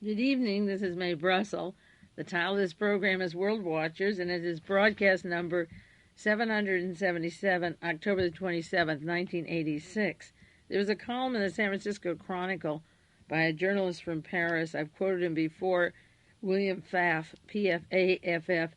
Good evening, this is Mae Brussell. The title of this program is World Watchers, and it is broadcast number 777, October the 27th, 1986. There was a column in the San Francisco Chronicle by a journalist from Paris. I've quoted him before, William Pfaff, P-F-A-F-F,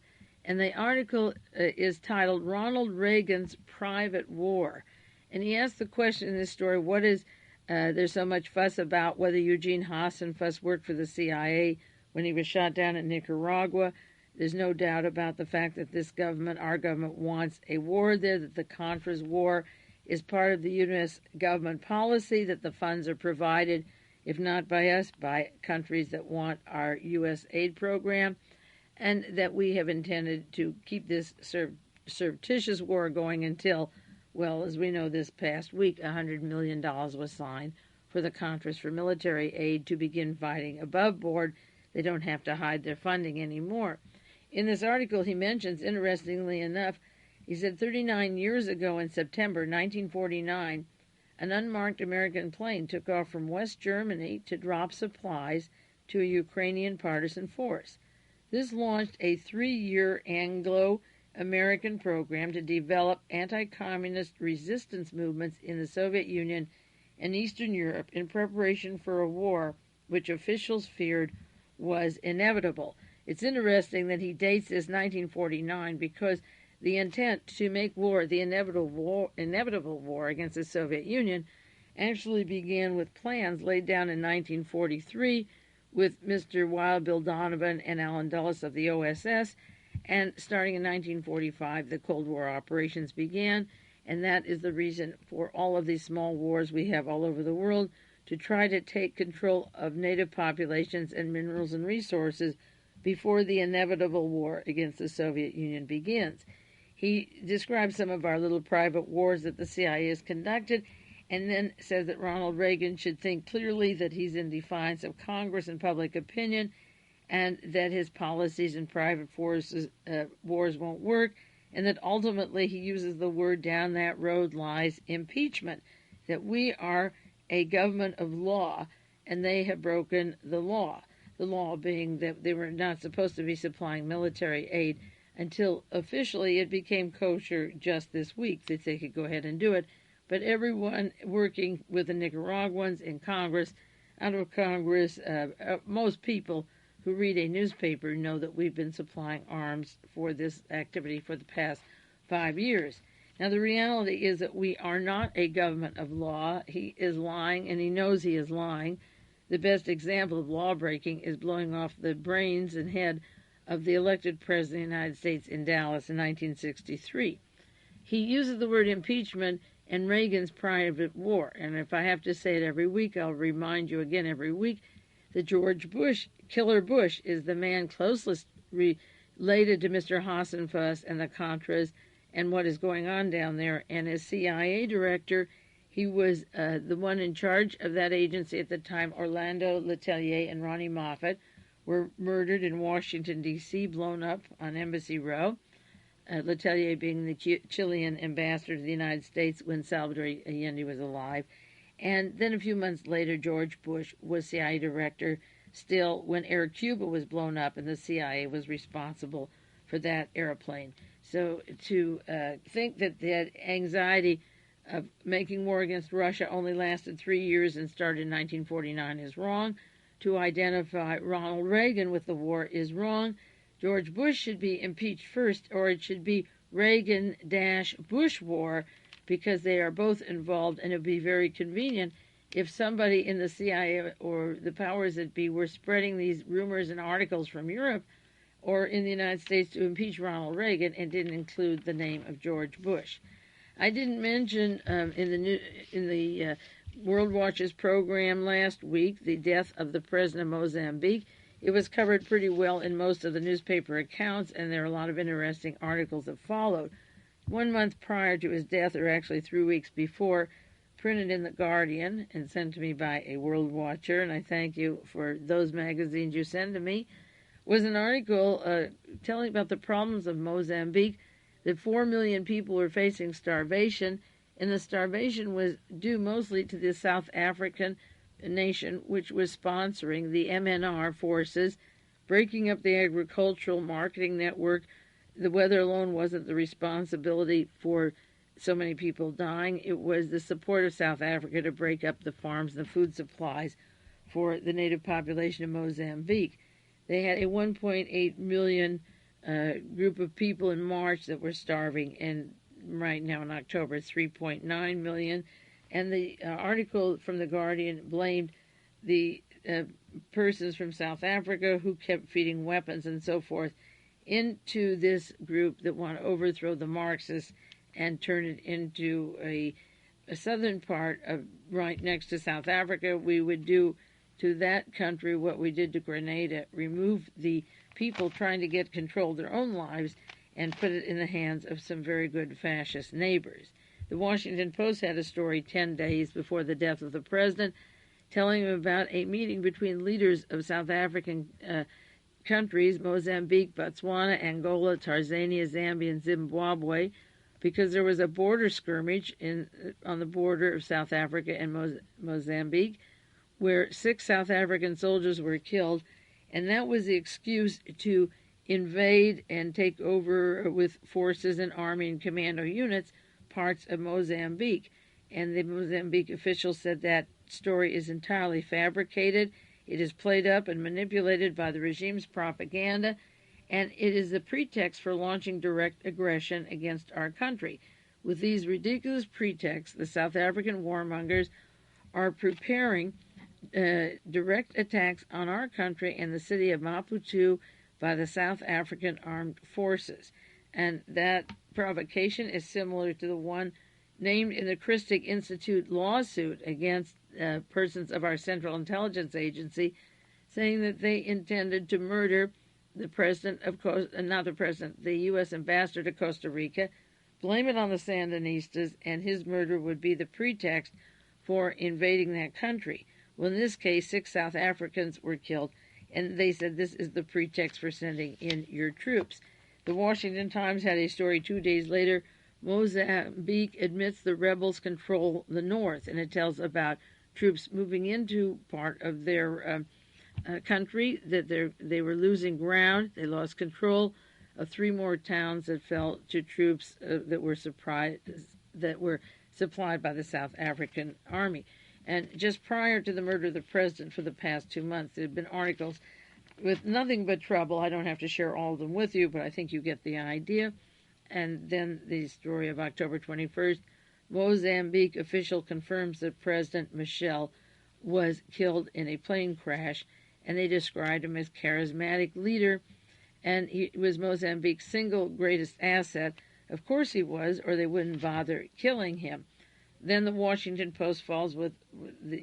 and the article is titled Ronald Reagan's Private War. And he asked the question in this story, what is there's so much fuss about whether Eugene Hassenfuss worked for the CIA when he was shot down in Nicaragua. There's no doubt about the fact that this government, our government, wants a war there, that the Contras war is part of the U.S. government policy, that the funds are provided, if not by us, by countries that want our U.S. aid program, and that we have intended to keep this surreptitious war going until, well, as we know, this past week, $100 million was signed for the Contras for military aid to begin fighting above board. They don't have to hide their funding anymore. In this article, he mentions, interestingly enough, he said 39 years ago in September 1949, an unmarked American plane took off from West Germany to drop supplies to a Ukrainian partisan force. This launched a 3-year Anglo-American program to develop anti-communist resistance movements in the Soviet Union and Eastern Europe in preparation for a war which officials feared was inevitable. It's interesting that he dates this 1949 because the intent to make war, the inevitable war against the Soviet Union, actually began with plans laid down in 1943 with Mr. Wild Bill Donovan and Allen Dulles of the OSS, and starting in 1945, the Cold War operations began, and that is the reason for all of these small wars we have all over the world to try to take control of native populations and minerals and resources before the inevitable war against the Soviet Union begins. He describes some of our little private wars that the CIA has conducted, and then says that Ronald Reagan should think clearly that he's in defiance of Congress and public opinion, and that his policies and private forces wars won't work, and that ultimately he uses the word down that road lies impeachment, that we are a government of law, and they have broken the law being that they were not supposed to be supplying military aid until officially it became kosher just this week that they could go ahead and do it. But everyone working with the Nicaraguans in Congress, out of Congress, most people who read a newspaper know that we've been supplying arms for this activity for the past 5 years. Now, the reality is that we are not a government of law. He is lying, and he knows he is lying. The best example of law breaking is blowing off the brains and head of the elected president of the United States in Dallas in 1963. He uses the word impeachment and Reagan's private war. And if I have to say it every week, I'll remind you again every week that George Bush, Killer Bush, is the man closest related to Mr. Hassenfuss and the Contras and what is going on down there. And as CIA director, he was the one in charge of that agency at the time. Orlando Letelier and Ronnie Moffett were murdered in Washington, D.C., blown up on Embassy Row. Letelier being the Chilean ambassador to the United States when Salvador Allende was alive. And then a few months later, George Bush was CIA director still when Air Cuba was blown up, and the CIA was responsible for that airplane. So to think that that anxiety of making war against Russia only lasted 3 years and started in 1949 is wrong. To identify Ronald Reagan with the war is wrong. George Bush should be impeached first, or it should be Reagan-Bush war, because they are both involved, and it would be very convenient if somebody in the CIA or the powers that be were spreading these rumors and articles from Europe or in the United States to impeach Ronald Reagan and didn't include the name of George Bush. I didn't mention in the World Watchers program last week the death of the president of Mozambique. It was covered pretty well in most of the newspaper accounts, and there are a lot of interesting articles that followed. 1 month prior to his death, or actually 3 weeks before, printed in The Guardian and sent to me by a World Watcher, and I thank you for those magazines you send to me, was an article telling about the problems of Mozambique, that 4 million people were facing starvation, and the starvation was due mostly to the South African nation which was sponsoring the MNR forces, breaking up the agricultural marketing network. The weather alone wasn't the responsibility for so many people dying. It was the support of South Africa to break up the farms and the food supplies for the native population of Mozambique. They had a 1.8 million group of people in March that were starving, and right now in October it's 3.9 million. And the article from The Guardian blamed the persons from South Africa who kept feeding weapons and so forth into this group that want to overthrow the Marxists and turn it into a southern part of right next to South Africa. We would do to that country what we did to Grenada, remove the people trying to get control of their own lives and put it in the hands of some very good fascist neighbors. The Washington Post had a story 10 days before the death of the president, telling him about a meeting between leaders of South African countries, Mozambique, Botswana, Angola, Tanzania, Zambia, and Zimbabwe, because there was a border skirmish on the border of South Africa and Mozambique, where 6 South African soldiers were killed, and that was the excuse to invade and take over with forces and army and commando units parts of Mozambique. And the Mozambique officials said that story is entirely fabricated. It is played up and manipulated by the regime's propaganda, and it is the pretext for launching direct aggression against our country. With these ridiculous pretexts, the South African warmongers are preparing direct attacks on our country and the city of Maputo by the South African armed forces. And that provocation is similar to the one named in the Christic Institute lawsuit against persons of our Central Intelligence Agency, saying that they intended to murder the president of the U.S. ambassador to Costa Rica, blame it on the Sandinistas, and his murder would be the pretext for invading that country. Well, in this case, 6 South Africans were killed, and they said this is the pretext for sending in your troops. The Washington Times had a story 2 days later. Mozambique admits the rebels control the north, and it tells about troops moving into part of their country, that they were losing ground. They lost control of 3 more towns that fell to troops that were supplied by the South African army. And just prior to the murder of the president for the past 2 months, there had been articles with nothing but trouble. I don't have to share all of them with you, but I think you get the idea. And then the story of October 21st, Mozambique official confirms that President Michel was killed in a plane crash, and they described him as charismatic leader, and he was Mozambique's single greatest asset. Of course he was, or they wouldn't bother killing him. Then the Washington Post follows with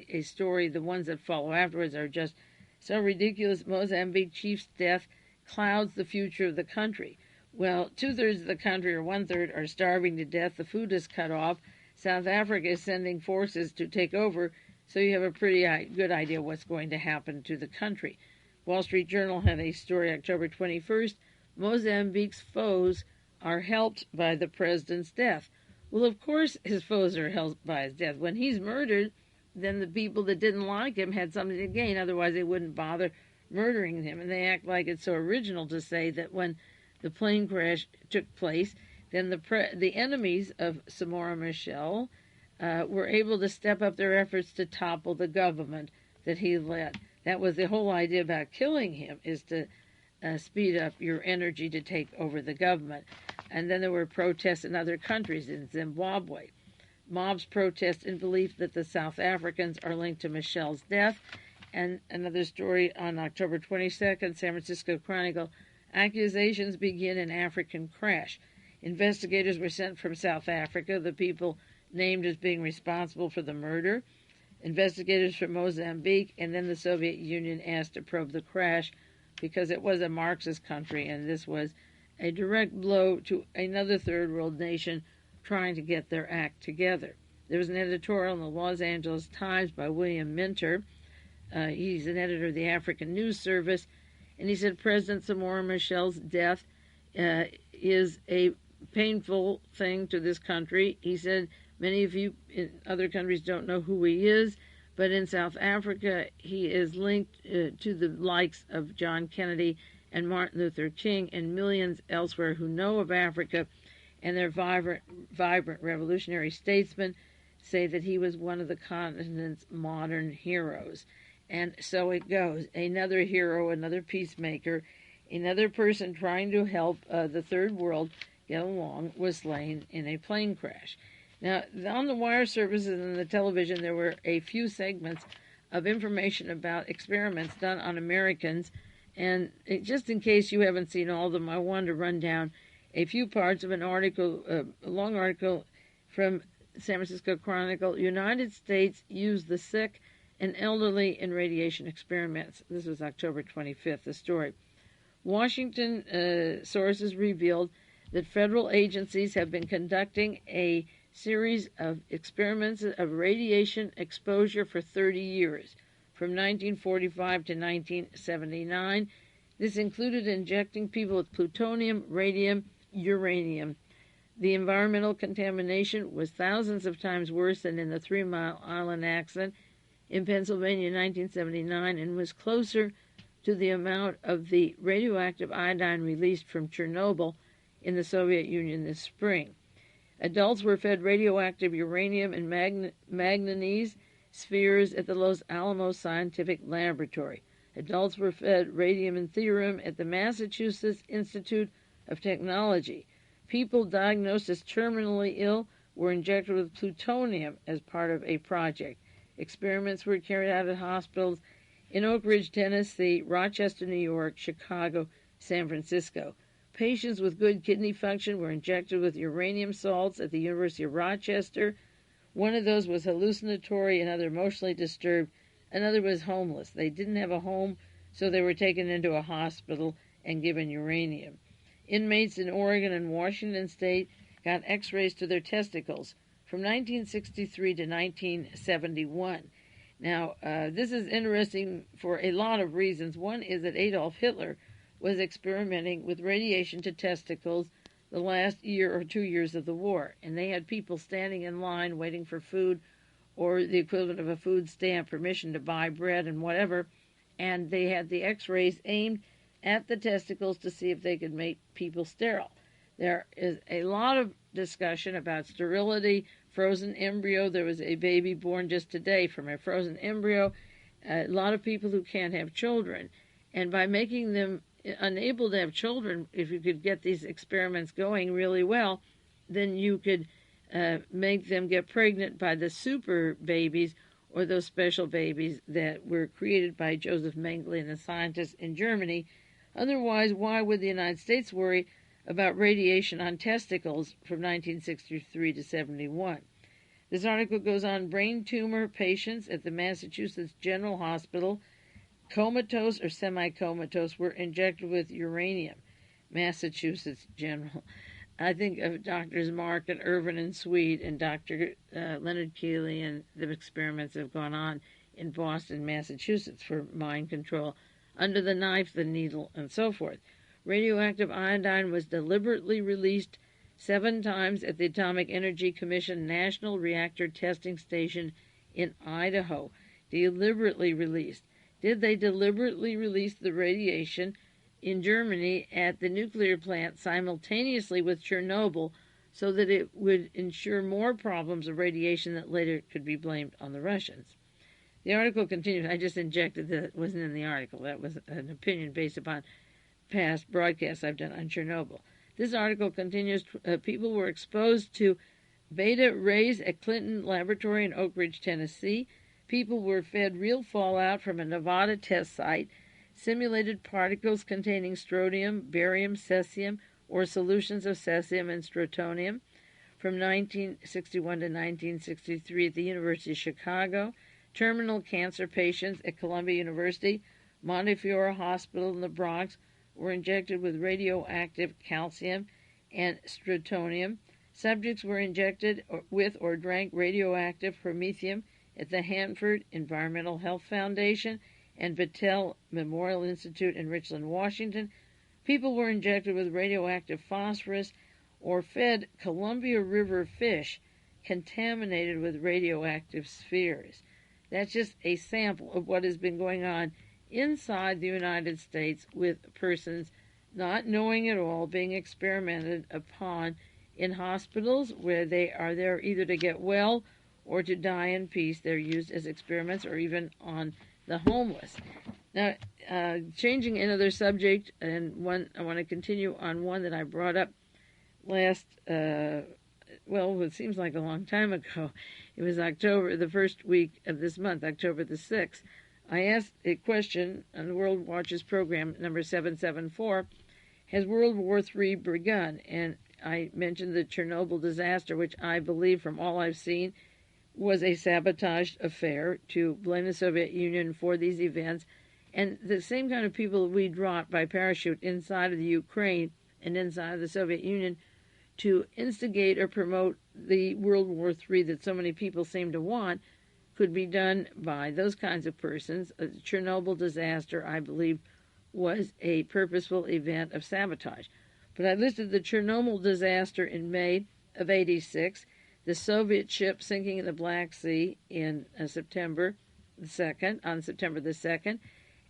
a story. The ones that follow afterwards are just so ridiculous. Mozambique chief's death clouds the future of the country. Well, 2/3 of the country, or 1/3, are starving to death. The food is cut off. South Africa is sending forces to take over, so you have a pretty good idea what's going to happen to the country. Wall Street Journal had a story October 21st. Mozambique's foes are helped by the president's death. Well, of course his foes are helped by his death. When he's murdered, then the people that didn't like him had something to gain. Otherwise, they wouldn't bother murdering him. And they act like it's so original to say that when the plane crash took place, then the enemies of Samora Machel were able to step up their efforts to topple the government that he led. That was the whole idea about killing him, is to speed up your energy to take over the government. And then there were protests in other countries, in Zimbabwe. Mobs protest in belief that the South Africans are linked to Michel's death. And another story on October 22nd, San Francisco Chronicle, accusations begin in African crash. Investigators were sent from South Africa, the people named as being responsible for the murder. Investigators from Mozambique, and then the Soviet Union asked to probe the crash because it was a Marxist country, and this was a direct blow to another third world nation trying to get their act together. There was an editorial in the Los Angeles Times by William Minter. He's an editor of the African News Service, and he said President Samora Michel's death is a painful thing to this country. He said many of you in other countries don't know who he is, But in South Africa, he is linked to the likes of John Kennedy and Martin Luther King and millions elsewhere who know of Africa, and their vibrant revolutionary statesmen say that he was one of the continent's modern heroes. And so it goes. Another hero, another peacemaker, another person trying to help the third world get along was slain in a plane crash. Now, on the wire services and the television, there were a few segments of information about experiments done on Americans. And just in case you haven't seen all of them, I wanted to run down a few parts of an article, a long article from San Francisco Chronicle. United States used the sick and elderly in radiation experiments. This was October 25th, the story. Washington sources revealed that federal agencies have been conducting a series of experiments of radiation exposure for 30 years, from 1945 to 1979. This included injecting people with plutonium, radium, uranium. The environmental contamination was thousands of times worse than in the 3 Mile Island accident in Pennsylvania in 1979 and was closer to the amount of the radioactive iodine released from Chernobyl in the Soviet Union this spring. Adults were fed radioactive uranium and manganese spheres at the Los Alamos Scientific Laboratory. Adults were fed radium and thorium at the Massachusetts Institute of Technology. People diagnosed as terminally ill were injected with plutonium as part of a project. Experiments were carried out at hospitals in Oak Ridge, Tennessee, Rochester, New York, Chicago, San Francisco. Patients with good kidney function were injected with uranium salts at the University of Rochester. One of those was hallucinatory, another emotionally disturbed, another was homeless. They didn't have a home, so they were taken into a hospital and given uranium. Inmates in Oregon and Washington State got x-rays to their testicles from 1963 to 1971. Now, this is interesting for a lot of reasons. One is that Adolf Hitler was experimenting with radiation to testicles the last year or 2 years of the war, and they had people standing in line waiting for food or the equivalent of a food stamp, permission to buy bread and whatever, and they had the x-rays aimed at the testicles to see if they could make people sterile. There is a lot of discussion about sterility, frozen embryo. There was a baby born just today from a frozen embryo. A lot of people who can't have children, and by making them unable to have children, if you could get these experiments going really well, then you could make them get pregnant by the super babies or those special babies that were created by Joseph Mengele and the scientists in Germany. Otherwise, why would the United States worry about radiation on testicles from 1963 to 71? This article goes on. Brain tumor patients at the Massachusetts General Hospital, comatose or semi-comatose, were injected with uranium. Massachusetts General. I think of Drs. Mark and Irvin and Swede and Dr. Leonard Keeley, and the experiments that have gone on in Boston, Massachusetts for mind control, under the knife, the needle, and so forth. Radioactive iodine was deliberately released 7 times at the Atomic Energy Commission National Reactor Testing Station in Idaho. Deliberately released. Did they deliberately release the radiation in Germany at the nuclear plant simultaneously with Chernobyl so that it would ensure more problems of radiation that later could be blamed on the Russians? The article continues. I just injected that. It wasn't in the article. That was an opinion based upon past broadcasts I've done on Chernobyl. This article continues. People were exposed to beta rays at Clinton Laboratory in Oak Ridge, Tennessee. People were fed real fallout from a Nevada test site, simulated particles containing strontium, barium, cesium, or solutions of cesium and strontium from 1961 to 1963 at the University of Chicago. Terminal cancer patients at Columbia University, Montefiore Hospital in the Bronx were injected with radioactive calcium and strontium. Subjects were injected with or drank radioactive promethium at the Hanford Environmental Health Foundation and Battelle Memorial Institute in Richland, Washington. People were injected with radioactive phosphorus or fed Columbia River fish contaminated with radioactive spheres. That's just a sample of what has been going on inside the United States with persons not knowing at all being experimented upon in hospitals where they are there either to get well or to die in peace. They're used as experiments, or even on the homeless. Now, changing another subject, and one I want to continue on one that I brought up last, it seems like a long time ago. It was October, the first week of this month, October the 6th. I asked a question on the World Watch's program, number 774, has World War III begun? And I mentioned the Chernobyl disaster, which I believe, from all I've seen, was a sabotaged affair to blame the Soviet Union for these events. And the same kind of people we dropped by parachute inside of the Ukraine and inside of the Soviet Union to instigate or promote the World War III that so many people seem to want could be done by those kinds of persons. The Chernobyl disaster, I believe, was a purposeful event of sabotage. But I listed the Chernobyl disaster in May of '86, the Soviet ship sinking in the Black Sea in September the 2nd,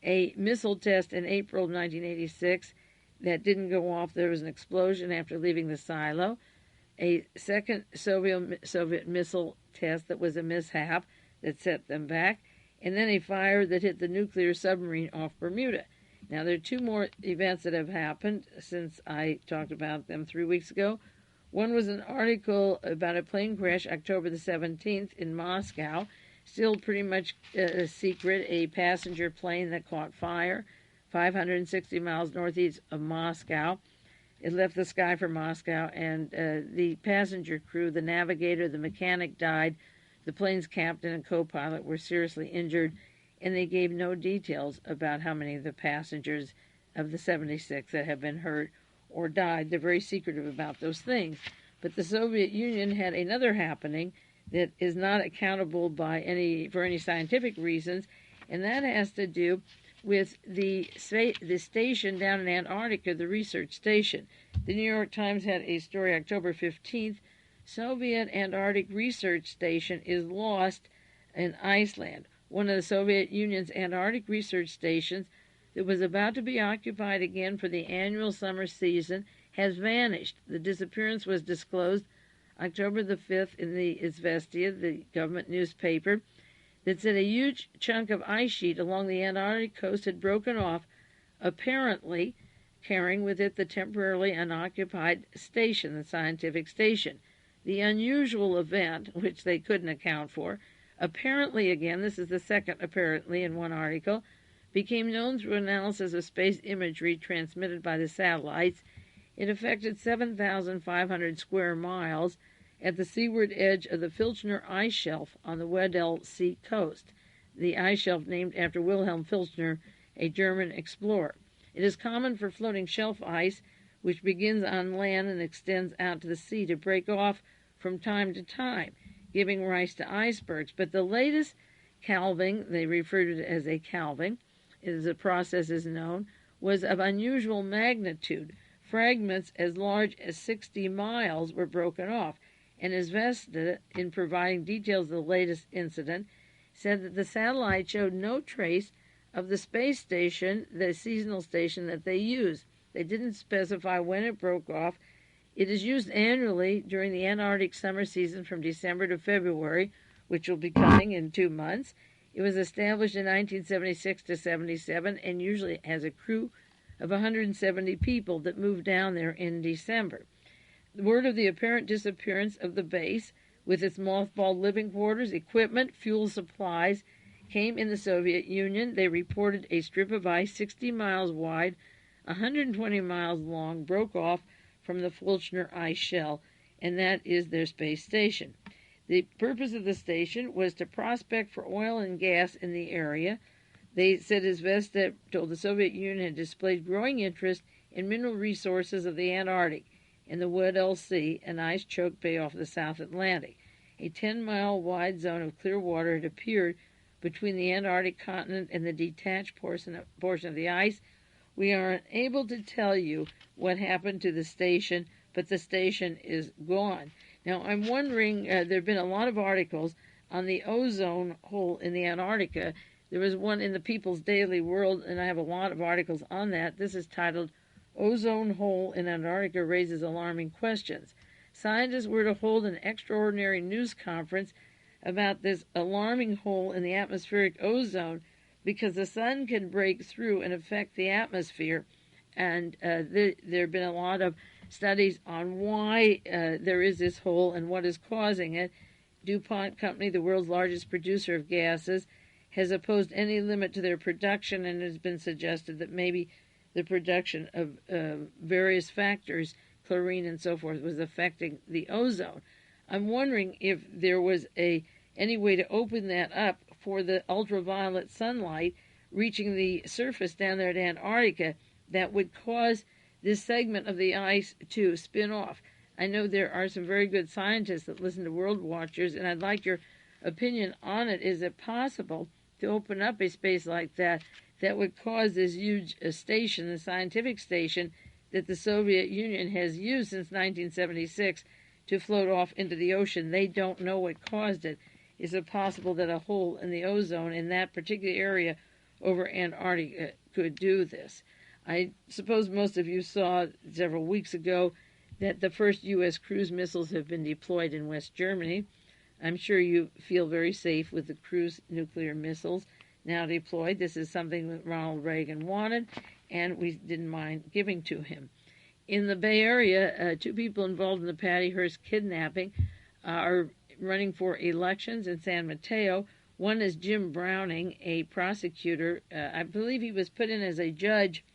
a missile test in April of 1986 that didn't go off. There was an explosion after leaving the silo, a second Soviet missile test that was a mishap that set them back, and then a fire that hit the nuclear submarine off Bermuda. Now, there are two more events that have happened since I talked about them 3 weeks ago. One was an article about a plane crash October the 17th in Moscow, still pretty much a secret, a passenger plane that caught fire 560 miles northeast of Moscow. It left the sky for Moscow, and the passenger crew, the navigator, the mechanic died. The plane's captain and co-pilot were seriously injured, and they gave no details about how many of the passengers of the 76 that have been hurt or died. They're very secretive about those things. But the Soviet Union had another happening that is not accountable for any scientific reasons, and that has to do with the station down in Antarctica, the research station. The New York Times had a story October 15th. Soviet Antarctic Research Station is lost in Iceland. One of the Soviet Union's Antarctic research stations that was about to be occupied again for the annual summer season has vanished. The disappearance was disclosed October the 5th in the Izvestia, the government newspaper, that said a huge chunk of ice sheet along the Antarctic coast had broken off, apparently carrying with it the temporarily unoccupied station, the scientific station. The unusual event, which they couldn't account for, apparently, again, this is the second apparently in one article, became known through analysis of space imagery transmitted by the satellites. It affected 7,500 square miles at the seaward edge of the Filchner ice shelf on the Weddell Sea coast, the ice shelf named after Wilhelm Filchner, a German explorer. It is common for floating shelf ice, which begins on land and extends out to the sea, to break off from time to time, giving rise to icebergs. But the latest calving, they refer to it as a calving, as the process is known, was of unusual magnitude. Fragments as large as 60 miles were broken off, and Izvestia, in providing details of the latest incident, said that the satellite showed no trace of the space station, the seasonal station that they use. They didn't specify when it broke off. It is used annually during the Antarctic summer season from December to February, which will be coming in 2 months. It was established in 1976 to 77 and usually has a crew of 170 people that moved down there in December. The word of the apparent disappearance of the base, with its mothballed living quarters, equipment, fuel supplies, came in the Soviet Union. They reported a strip of ice 60 miles wide, 120 miles long, broke off from the Filchner ice shell, and that is their space station. The purpose of the station was to prospect for oil and gas in the area. They said Izvestia told the Soviet Union had displayed growing interest in mineral resources of the Antarctic and the Weddell Sea, an ice-choked bay off the South Atlantic. A 10-mile wide zone of clear water had appeared between the Antarctic continent and the detached portion of the ice. We are unable to tell you what happened to the station, but the station is gone. Now, I'm wondering, there have been a lot of articles on the ozone hole in the Antarctica. There was one in the People's Daily World, and I have a lot of articles on that. This is titled, Ozone Hole in Antarctica Raises Alarming Questions. Scientists were to hold an extraordinary news conference about this alarming hole in the atmospheric ozone because the sun can break through and affect the atmosphere. And there have been a lot of studies on why there is this hole and what is causing it. DuPont Company, the world's largest producer of gases, has opposed any limit to their production, and it has been suggested that maybe the production of various factors, chlorine and so forth, was affecting the ozone. I'm wondering if there was any way to open that up for the ultraviolet sunlight reaching the surface down there at Antarctica that would cause this segment of the ice to spin off. I know there are some very good scientists that listen to World Watchers, and I'd like your opinion on it. Is it possible to open up a space like that that would cause this huge station, the scientific station, that the Soviet Union has used since 1976 to float off into the ocean? They don't know what caused it. Is it possible that a hole in the ozone in that particular area over Antarctica could do this? I suppose most of you saw several weeks ago that the first U.S. cruise missiles have been deployed in West Germany. I'm sure you feel very safe with the cruise nuclear missiles now deployed. This is something that Ronald Reagan wanted, and we didn't mind giving to him. In the Bay Area, two people involved in the Patty Hearst kidnapping are running for elections in San Mateo. One is Jim Browning, a prosecutor. I believe he was put in as a judge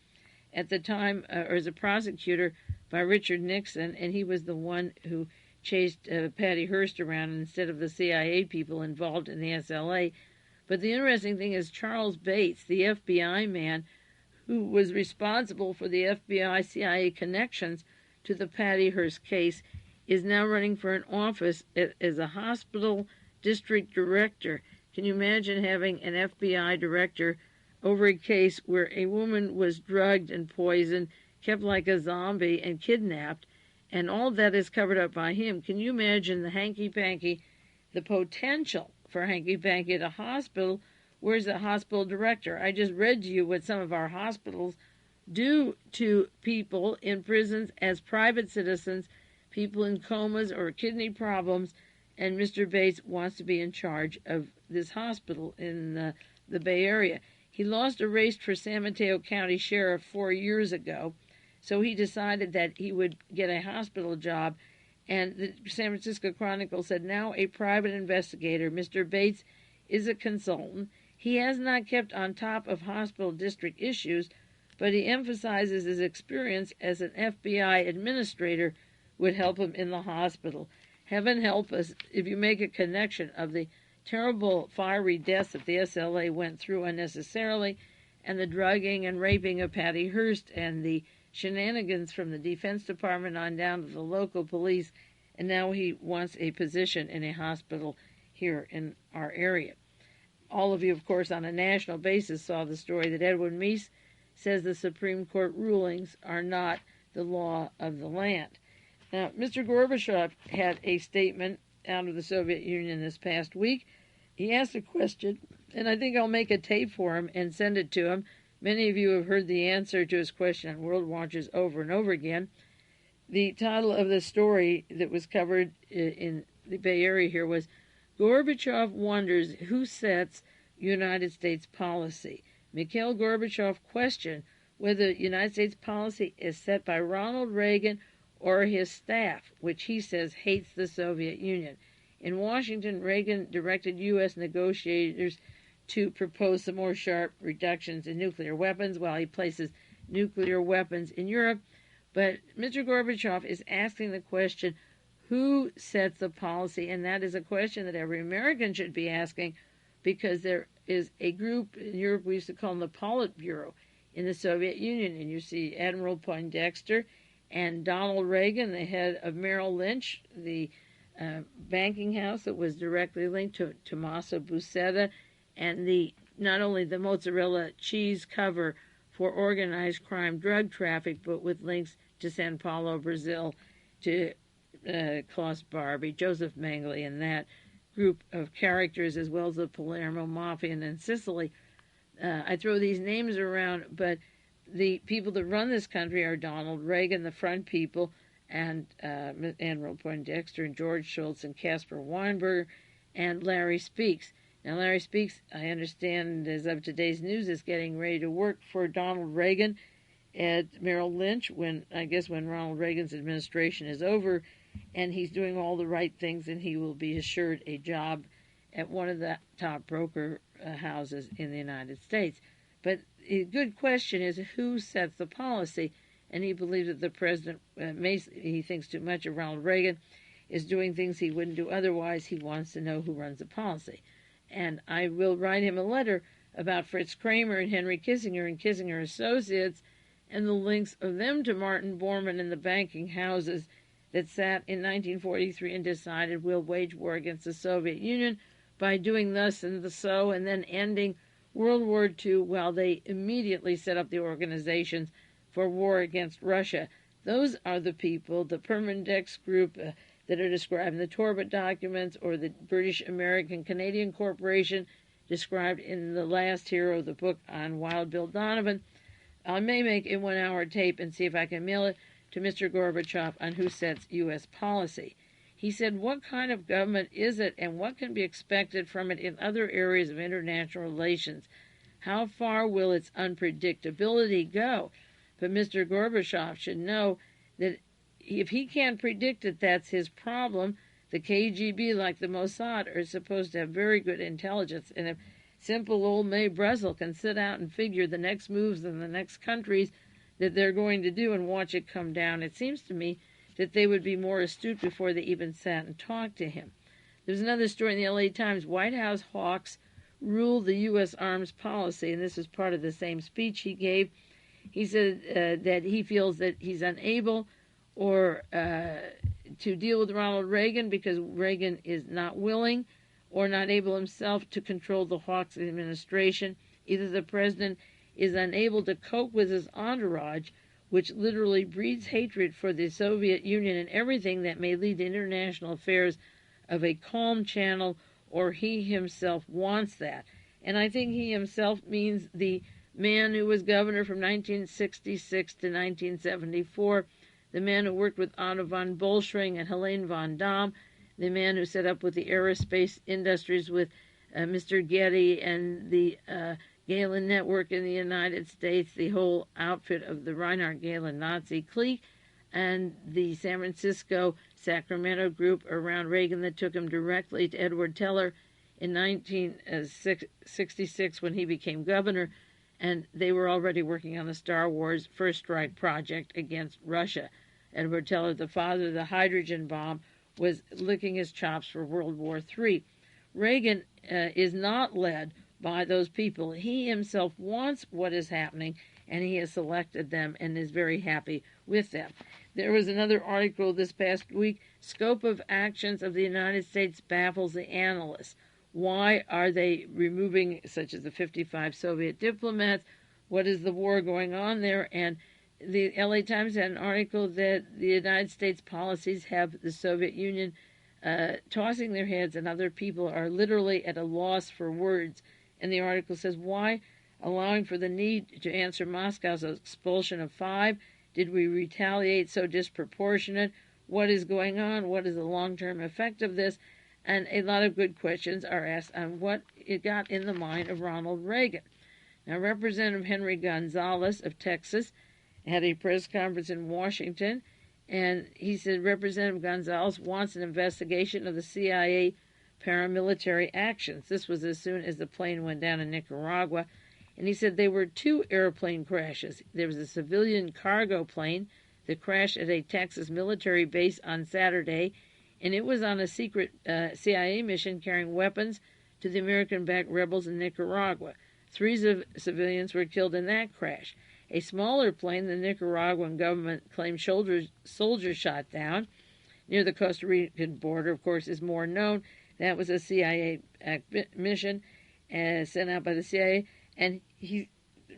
at the time, or as a prosecutor, by Richard Nixon, and he was the one who chased Patty Hearst around instead of the CIA people involved in the SLA. But the interesting thing is Charles Bates, the FBI man who was responsible for the FBI-CIA connections to the Patty Hearst case, is now running for an office as a hospital district director. Can you imagine having an FBI director over a case where a woman was drugged and poisoned, kept like a zombie, and kidnapped, and all that is covered up by him? Can you imagine the hanky-panky, the potential for hanky-panky at a hospital? Where's the hospital director? I just read to you what some of our hospitals do to people in prisons as private citizens, people in comas or kidney problems, and Mr. Bates wants to be in charge of this hospital in the Bay Area. He lost a race for San Mateo County Sheriff 4 years ago, so he decided that he would get a hospital job, and the San Francisco Chronicle said now a private investigator, Mr. Bates, is a consultant. He has not kept on top of hospital district issues, but he emphasizes his experience as an FBI administrator would help him in the hospital. Heaven help us if you make a connection of the terrible fiery deaths that the SLA went through unnecessarily, and the drugging and raping of Patty Hearst, and the shenanigans from the Defense Department on down to the local police, and now he wants a position in a hospital here in our area. All of you, of course, on a national basis saw the story that Edwin Meese says the Supreme Court rulings are not the law of the land. Now, Mr. Gorbachev had a statement out of the Soviet Union this past week. He asked a question, and I think I'll make a tape for him and send it to him. Many of you have heard the answer to his question on World Watches over and over again. The title of the story that was covered in the Bay Area here was, Gorbachev wonders who sets United States policy. Mikhail Gorbachev questioned whether United States policy is set by Ronald Reagan or his staff, which he says hates the Soviet Union. In Washington, Reagan directed U.S. negotiators to propose some more sharp reductions in nuclear weapons while he places nuclear weapons in Europe. But Mr. Gorbachev is asking the question, who sets the policy? And that is a question that every American should be asking, because there is a group in Europe, we used to call them the Politburo, in the Soviet Union. And you see Admiral Poindexter and Donald Reagan, the head of Merrill Lynch, the banking house that was directly linked to Tommaso Busetta, and not only the mozzarella cheese cover for organized crime drug traffic, but with links to Sao Paulo, Brazil, to Klaus Barbie, Joseph Mengele, and that group of characters, as well as the Palermo Mafia and Sicily. I throw these names around, but the people that run this country are Donald Reagan, the front people, and Admiral Poindexter and George Shultz and Caspar Weinberger and Larry Speakes. Now, Larry Speakes, I understand, as of today's news, is getting ready to work for Donald Reagan at Merrill Lynch when Ronald Reagan's administration is over, and he's doing all the right things, and he will be assured a job at one of the top broker houses in the United States. But a good question is who sets the policy, and he believes that the president, he thinks too much of Ronald Reagan, is doing things he wouldn't do otherwise. He wants to know who runs the policy. And I will write him a letter about Fritz Kramer and Henry Kissinger and Kissinger Associates and the links of them to Martin Bormann and the banking houses that sat in 1943 and decided we'll wage war against the Soviet Union by doing thus and so, and then ending World War II while they immediately set up the organizations for war against Russia. Those are the people, the Permandex group that are described in the Torbett documents, or the British American Canadian Corporation described in the last hero, the book on Wild Bill Donovan. I may make a 1-hour tape and see if I can mail it to Mr. Gorbachev on who sets U.S. policy. He said, what kind of government is it, and what can be expected from it in other areas of international relations? How far will its unpredictability go? But Mr. Gorbachev should know that if he can't predict it, that's his problem. The KGB, like the Mossad, are supposed to have very good intelligence, and if simple old Mae Brussell can sit out and figure the next moves in the next countries that they're going to do and watch it come down, it seems to me that they would be more astute before they even sat and talked to him. There's another story in the LA Times. White House hawks rule the U.S. arms policy, and this is part of the same speech he gave. He said that he feels that he's unable to deal with Ronald Reagan because Reagan is not willing or not able himself to control the Hawks administration. Either the president is unable to cope with his entourage, which literally breeds hatred for the Soviet Union and everything that may lead to international affairs of a calm channel, or he himself wants that. And I think he himself means the man who was governor from 1966 to 1974, the man who worked with Otto von Bolschwing and Helene von Dahm, the man who set up with the aerospace industries with Mr. Getty and the Gehlen Network in the United States, the whole outfit of the Reinhard Gehlen Nazi clique, and the San Francisco Sacramento group around Reagan that took him directly to Edward Teller in 1966 when he became governor, and they were already working on the Star Wars First Strike project against Russia. Edward Teller, the father of the hydrogen bomb, was licking his chops for World War III. Reagan is not led by those people. He himself wants what is happening, and he has selected them and is very happy with them. There was another article this past week, Scope of Actions of the United States Baffles the Analysts. Why are they removing, such as the 55 Soviet diplomats? What is the war going on there? And the LA Times had an article that the United States policies have the Soviet Union tossing their heads, and other people are literally at a loss for words. And the article says, why, allowing for the need to answer Moscow's expulsion of 5, did we retaliate so disproportionate? What is going on? What is the long-term effect of this? And a lot of good questions are asked on what it got in the mind of Ronald Reagan. Now, Representative Henry Gonzalez of Texas had a press conference in Washington, and he said Representative Gonzalez wants an investigation of the CIA paramilitary actions. This was as soon as the plane went down in Nicaragua, and he said there were 2 airplane crashes. There was a civilian cargo plane that crashed at a Texas military base on Saturday, and it was on a secret CIA mission carrying weapons to the American-backed rebels in Nicaragua. 3 civilians were killed in that crash. A smaller plane the Nicaraguan government claimed soldiers shot down near the Costa Rican border, of course, is more known. That was a CIA mission sent out by the CIA. And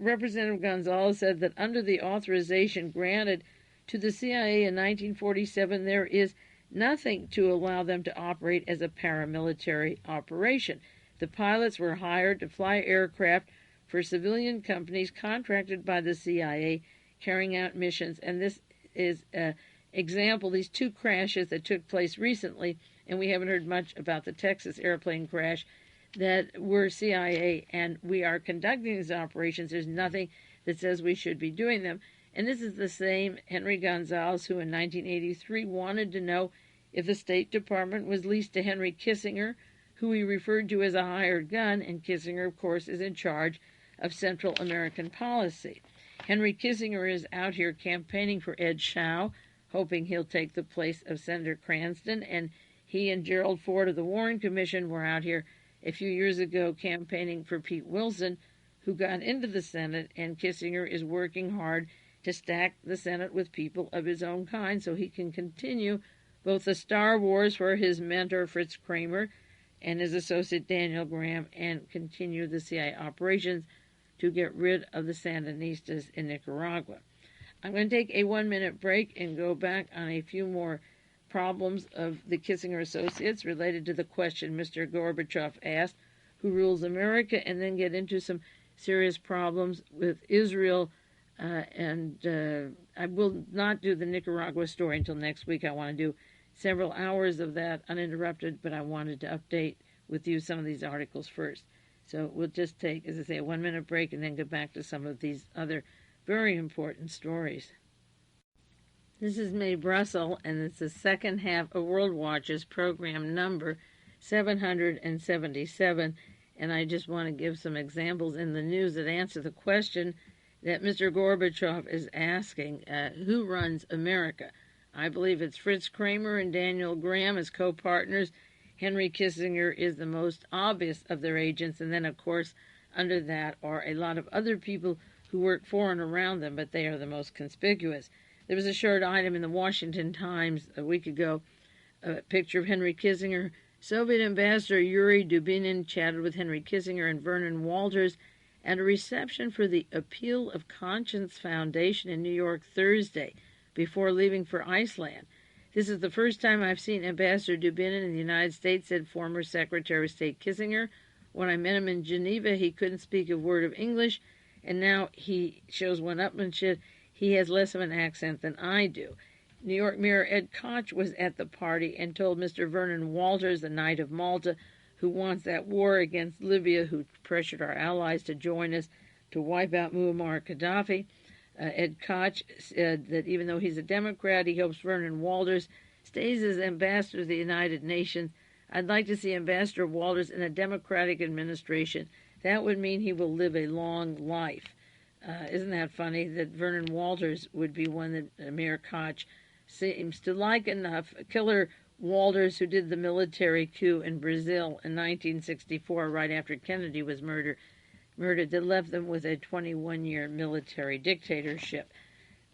Representative Gonzalez said that under the authorization granted to the CIA in 1947, there is nothing to allow them to operate as a paramilitary operation. The pilots were hired to fly aircraft for civilian companies contracted by the CIA carrying out missions, and this is an example, these two crashes that took place recently, and we haven't heard much about the Texas airplane crash, that were CIA, and we are conducting these operations. There's nothing that says we should be doing them. And this is the same Henry Gonzalez who in 1983 wanted to know if the State Department was leased to Henry Kissinger, who he referred to as a hired gun, and Kissinger, of course, is in charge of Central American policy. Henry Kissinger is out here campaigning for Ed Schau, hoping he'll take the place of Senator Cranston, and he and Gerald Ford of the Warren Commission were out here a few years ago campaigning for Pete Wilson, who got into the Senate, and Kissinger is working hard to stack the Senate with people of his own kind so he can continue both the Star Wars for his mentor Fritz Kramer and his associate Daniel Graham, and continue the CIA operations to get rid of the Sandinistas in Nicaragua. I'm going to take a 1-minute break and go back on a few more problems of the Kissinger associates related to the question Mr. Gorbachev asked, who rules America, and then get into some serious problems with Israel. I will not do the Nicaragua story until next week. I want to do several hours of that uninterrupted, but I wanted to update with you some of these articles first. So we'll just take, as I say, a 1-minute break and then get back to some of these other very important stories. This is Mae Brussell, and it's the second half of World Watch's program number 777, and I just want to give some examples in the news that answer the question that Mr. Gorbachev is asking, who runs America? I believe it's Fritz Kramer and Daniel Graham as co-partners. Henry Kissinger is the most obvious of their agents, and then, of course, under that are a lot of other people who work for and around them, but they are the most conspicuous. There was a short item in the Washington Times a week ago, a picture of Henry Kissinger. Soviet Ambassador Yuri Dubinin chatted with Henry Kissinger and Vernon Walters at a reception for the Appeal of Conscience Foundation in New York Thursday before leaving for Iceland. This is the first time I've seen Ambassador Dubinin in the United States, said former Secretary of State Kissinger. When I met him in Geneva, he couldn't speak a word of English, and now he shows one-upmanship. He has less of an accent than I do. New York Mayor Ed Koch was at the party and told Mr. Vernon Walters, the Knight of Malta, who wants that war against Libya, who pressured our allies to join us to wipe out Muammar Gaddafi. Ed Koch said that even though he's a Democrat, he hopes Vernon Walters stays as ambassador to the United Nations. I'd like to see Ambassador Walters in a Democratic administration. That would mean he will live a long life. Isn't that funny that Vernon Walters would be one that Mayor Koch seems to like enough? Killer Walters, who did the military coup in Brazil in 1964, right after Kennedy was murdered, that left them with a 21-year military dictatorship.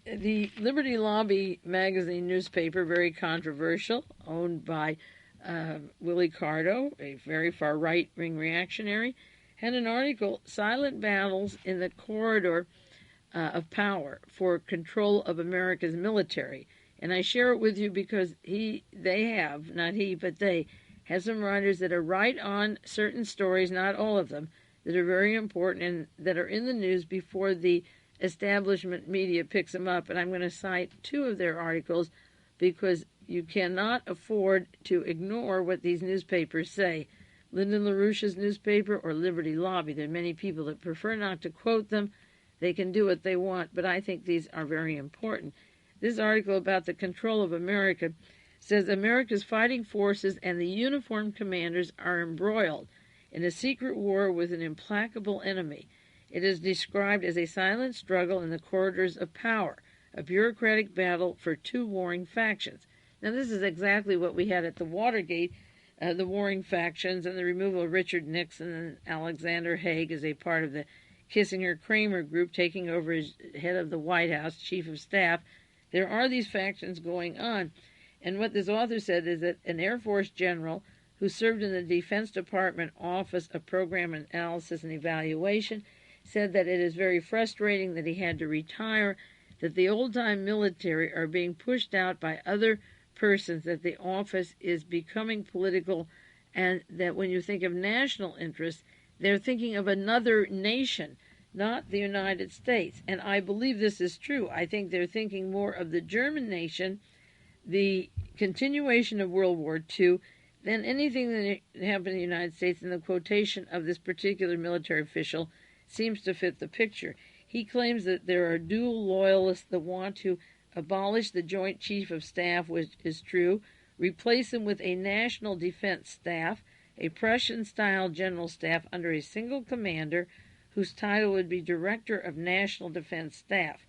The Liberty Lobby magazine newspaper, very controversial, owned by Willie Cardo, a very far right-wing reactionary, had an article, Silent Battles in the Corridor of Power for Control of America's Military. And I share it with you because they have some writers that are right on certain stories, not all of them, that are very important and that are in the news before the establishment media picks them up. And I'm going to cite two of their articles because you cannot afford to ignore what these newspapers say. Lyndon LaRouche's newspaper or Liberty Lobby. There are many people that prefer not to quote them. They can do what they want, but I think these are very important. This article about the control of America says America's fighting forces and the uniformed commanders are embroiled in a secret war with an implacable enemy. It is described as a silent struggle in the corridors of power, a bureaucratic battle for two warring factions. Now, this is exactly what we had at the Watergate, the warring factions and the removal of Richard Nixon and Alexander Haig as a part of the Kissinger-Kramer group taking over as head of the White House, chief of staff. There are these factions going on. And what this author said is that an Air Force general who served in the Defense Department Office of Program Analysis and Evaluation said that it is very frustrating that he had to retire, that the old-time military are being pushed out by other persons, that the office is becoming political, and that when you think of national interests, they're thinking of another nation, not the United States. And I believe this is true. I think they're thinking more of the German nation, the continuation of World War II, than anything that happened in the United States. And the quotation of this particular military official seems to fit the picture. He claims that there are dual loyalists that want to abolish the Joint Chief of Staff, which is true, replace him with a national defense staff, a Prussian-style general staff under a single commander whose title would be Director of National Defense Staff.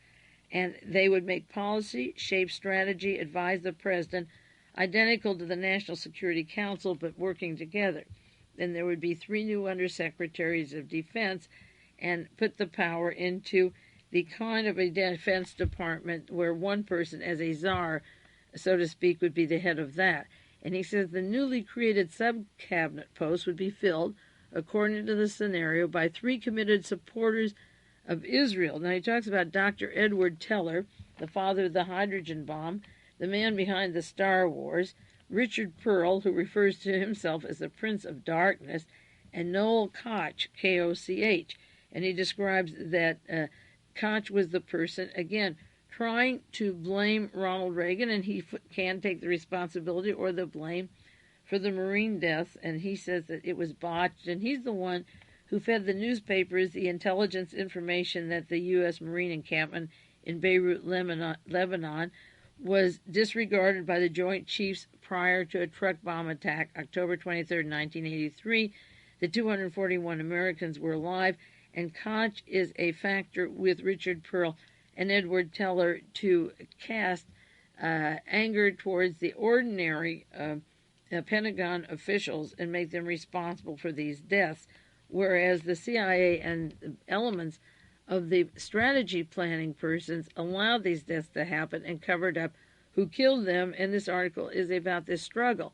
And they would make policy, shape strategy, advise the president, identical to the National Security Council, but working together. Then there would be 3 new undersecretaries of defense, and put the power into the kind of a defense department where one person, as a czar, so to speak, would be the head of that. And he says the newly created sub-cabinet post would be filled, according to the scenario, by 3 committed supporters of Israel. Now he talks about Dr. Edward Teller, the father of the hydrogen bomb, the man behind the Star Wars, Richard Pearl, who refers to himself as the Prince of Darkness, and Noel Koch, K-O-C-H. And he describes that Koch was the person, again, trying to blame Ronald Reagan, and he can take the responsibility or the blame for the Marine deaths, and he says that it was botched, and he's the one who fed the newspapers the intelligence information that the U.S. Marine encampment in Beirut, Lebanon, was disregarded by the Joint Chiefs prior to a truck bomb attack, October 23, 1983. The 241 Americans were alive, and Koch is a factor with Richard Pearl and Edward Teller to cast anger towards the ordinary Pentagon officials and make them responsible for these deaths, whereas the CIA and elements of the strategy planning persons allowed these deaths to happen and covered up who killed them, and this article is about this struggle.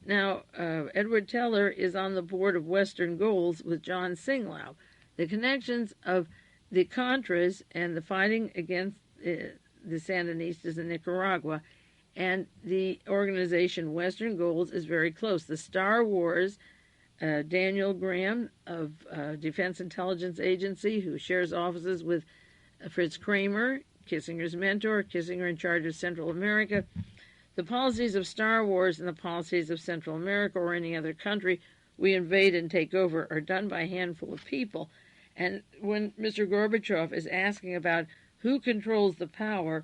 Now, Edward Teller is on the board of Western Goals with John Singlau. The connections of the Contras and the fighting against the Sandinistas in Nicaragua and the organization Western Goals is very close. The Star Wars, Daniel Graham of Defense Intelligence Agency, who shares offices with Fritz Kramer, Kissinger's mentor, Kissinger in charge of Central America. The policies of Star Wars and the policies of Central America or any other country we invade and take over are done by a handful of people. And when Mr. Gorbachev is asking about who controls the power,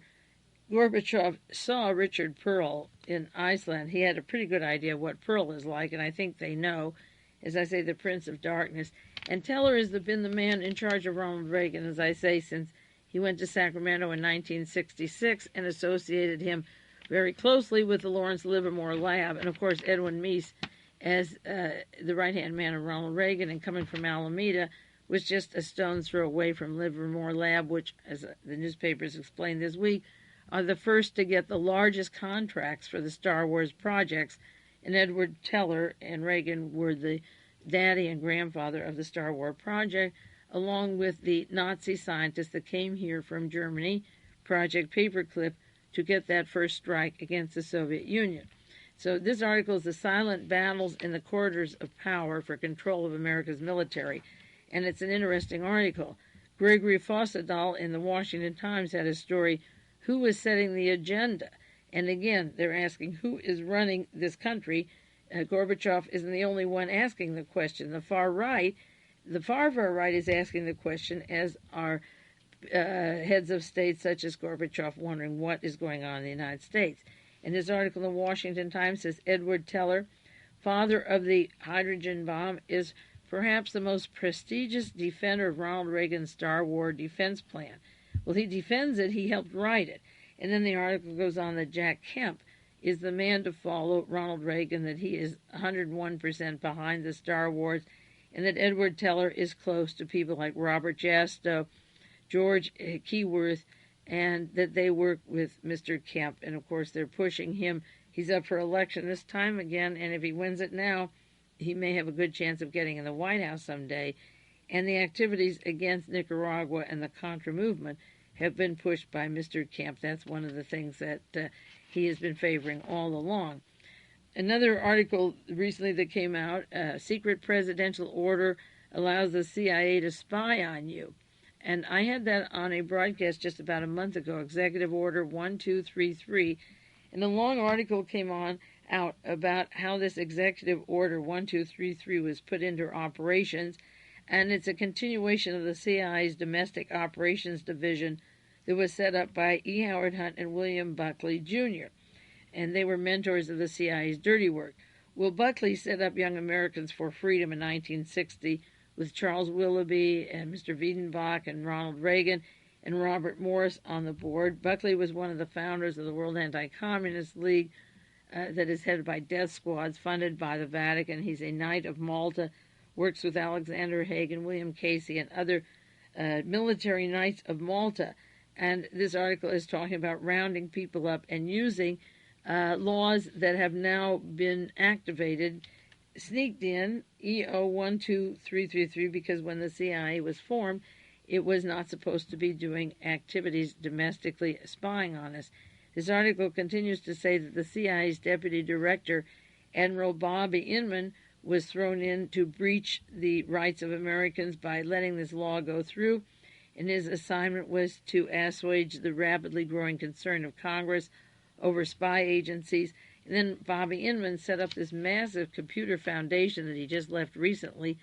Gorbachev saw Richard Pearl in Iceland. He had a pretty good idea of what Pearl is like, and I think they know, as I say, the Prince of Darkness. And Teller has been the man in charge of Ronald Reagan, as I say, since he went to Sacramento in 1966 and associated him very closely with the Lawrence Livermore Lab, and of course Edwin Meese as the right-hand man of Ronald Reagan, and coming from Alameda, was just a stone's throw away from Livermore Lab, which, as the newspapers explained this week, are the first to get the largest contracts for the Star Wars projects, and Edward Teller and Reagan were the daddy and grandfather of the Star Wars project, along with the Nazi scientists that came here from Germany, Project Paperclip, to get that first strike against the Soviet Union. So this article is The Silent Battles in the Corridors of Power for Control of America's Military, and it's an interesting article. Gregory Fossadal in the Washington Times had a story, Who was Setting the Agenda? And again, they're asking who is running this country. Gorbachev isn't the only one asking the question. The far right is asking the question, as are heads of state such as Gorbachev, wondering what is going on in the United States. And his article in the Washington Times says Edward Teller, father of the hydrogen bomb, is perhaps the most prestigious defender of Ronald Reagan's Star Wars defense plan. Well, he defends it, he helped write it. And then the article goes on that Jack Kemp is the man to follow Ronald Reagan, that he is 101% behind the Star Wars, and that Edward Teller is close to people like Robert Jastow, George Keyworth, and that they work with Mr. Kemp. And, of course, they're pushing him. He's up for election this time again, and if he wins it now, he may have a good chance of getting in the White House someday. And the activities against Nicaragua and the Contra movement have been pushed by Mr. Kemp. That's one of the things that he has been favoring all along. Another article recently that came out, secret presidential order allows the CIA to spy on you. And I had that on a broadcast just about a month ago, Executive Order 1233. And a long article came out about how this Executive Order 1233 was put into operations. And it's a continuation of the CIA's Domestic Operations Division that was set up by E. Howard Hunt and William Buckley, Jr., and they were mentors of the CIA's dirty work. Will Buckley set up Young Americans for Freedom in 1960 with Charles Willoughby and Mr. Wiedenbach and Ronald Reagan and Robert Morris on the board. Buckley was one of the founders of the World Anti-Communist League that is headed by death squads funded by the Vatican. He's a Knight of Malta, works with Alexander Haig and William Casey and other military Knights of Malta. And this article is talking about rounding people up and using laws that have now been activated, sneaked in, EO 12333, because when the CIA was formed, it was not supposed to be doing activities domestically spying on us. This article continues to say that the CIA's deputy director, Admiral Bobby Inman, was thrown in to breach the rights of Americans by letting this law go through, and his assignment was to assuage the rapidly growing concern of Congress over spy agencies. And then Bobby Inman set up this massive computer foundation that he just left recently,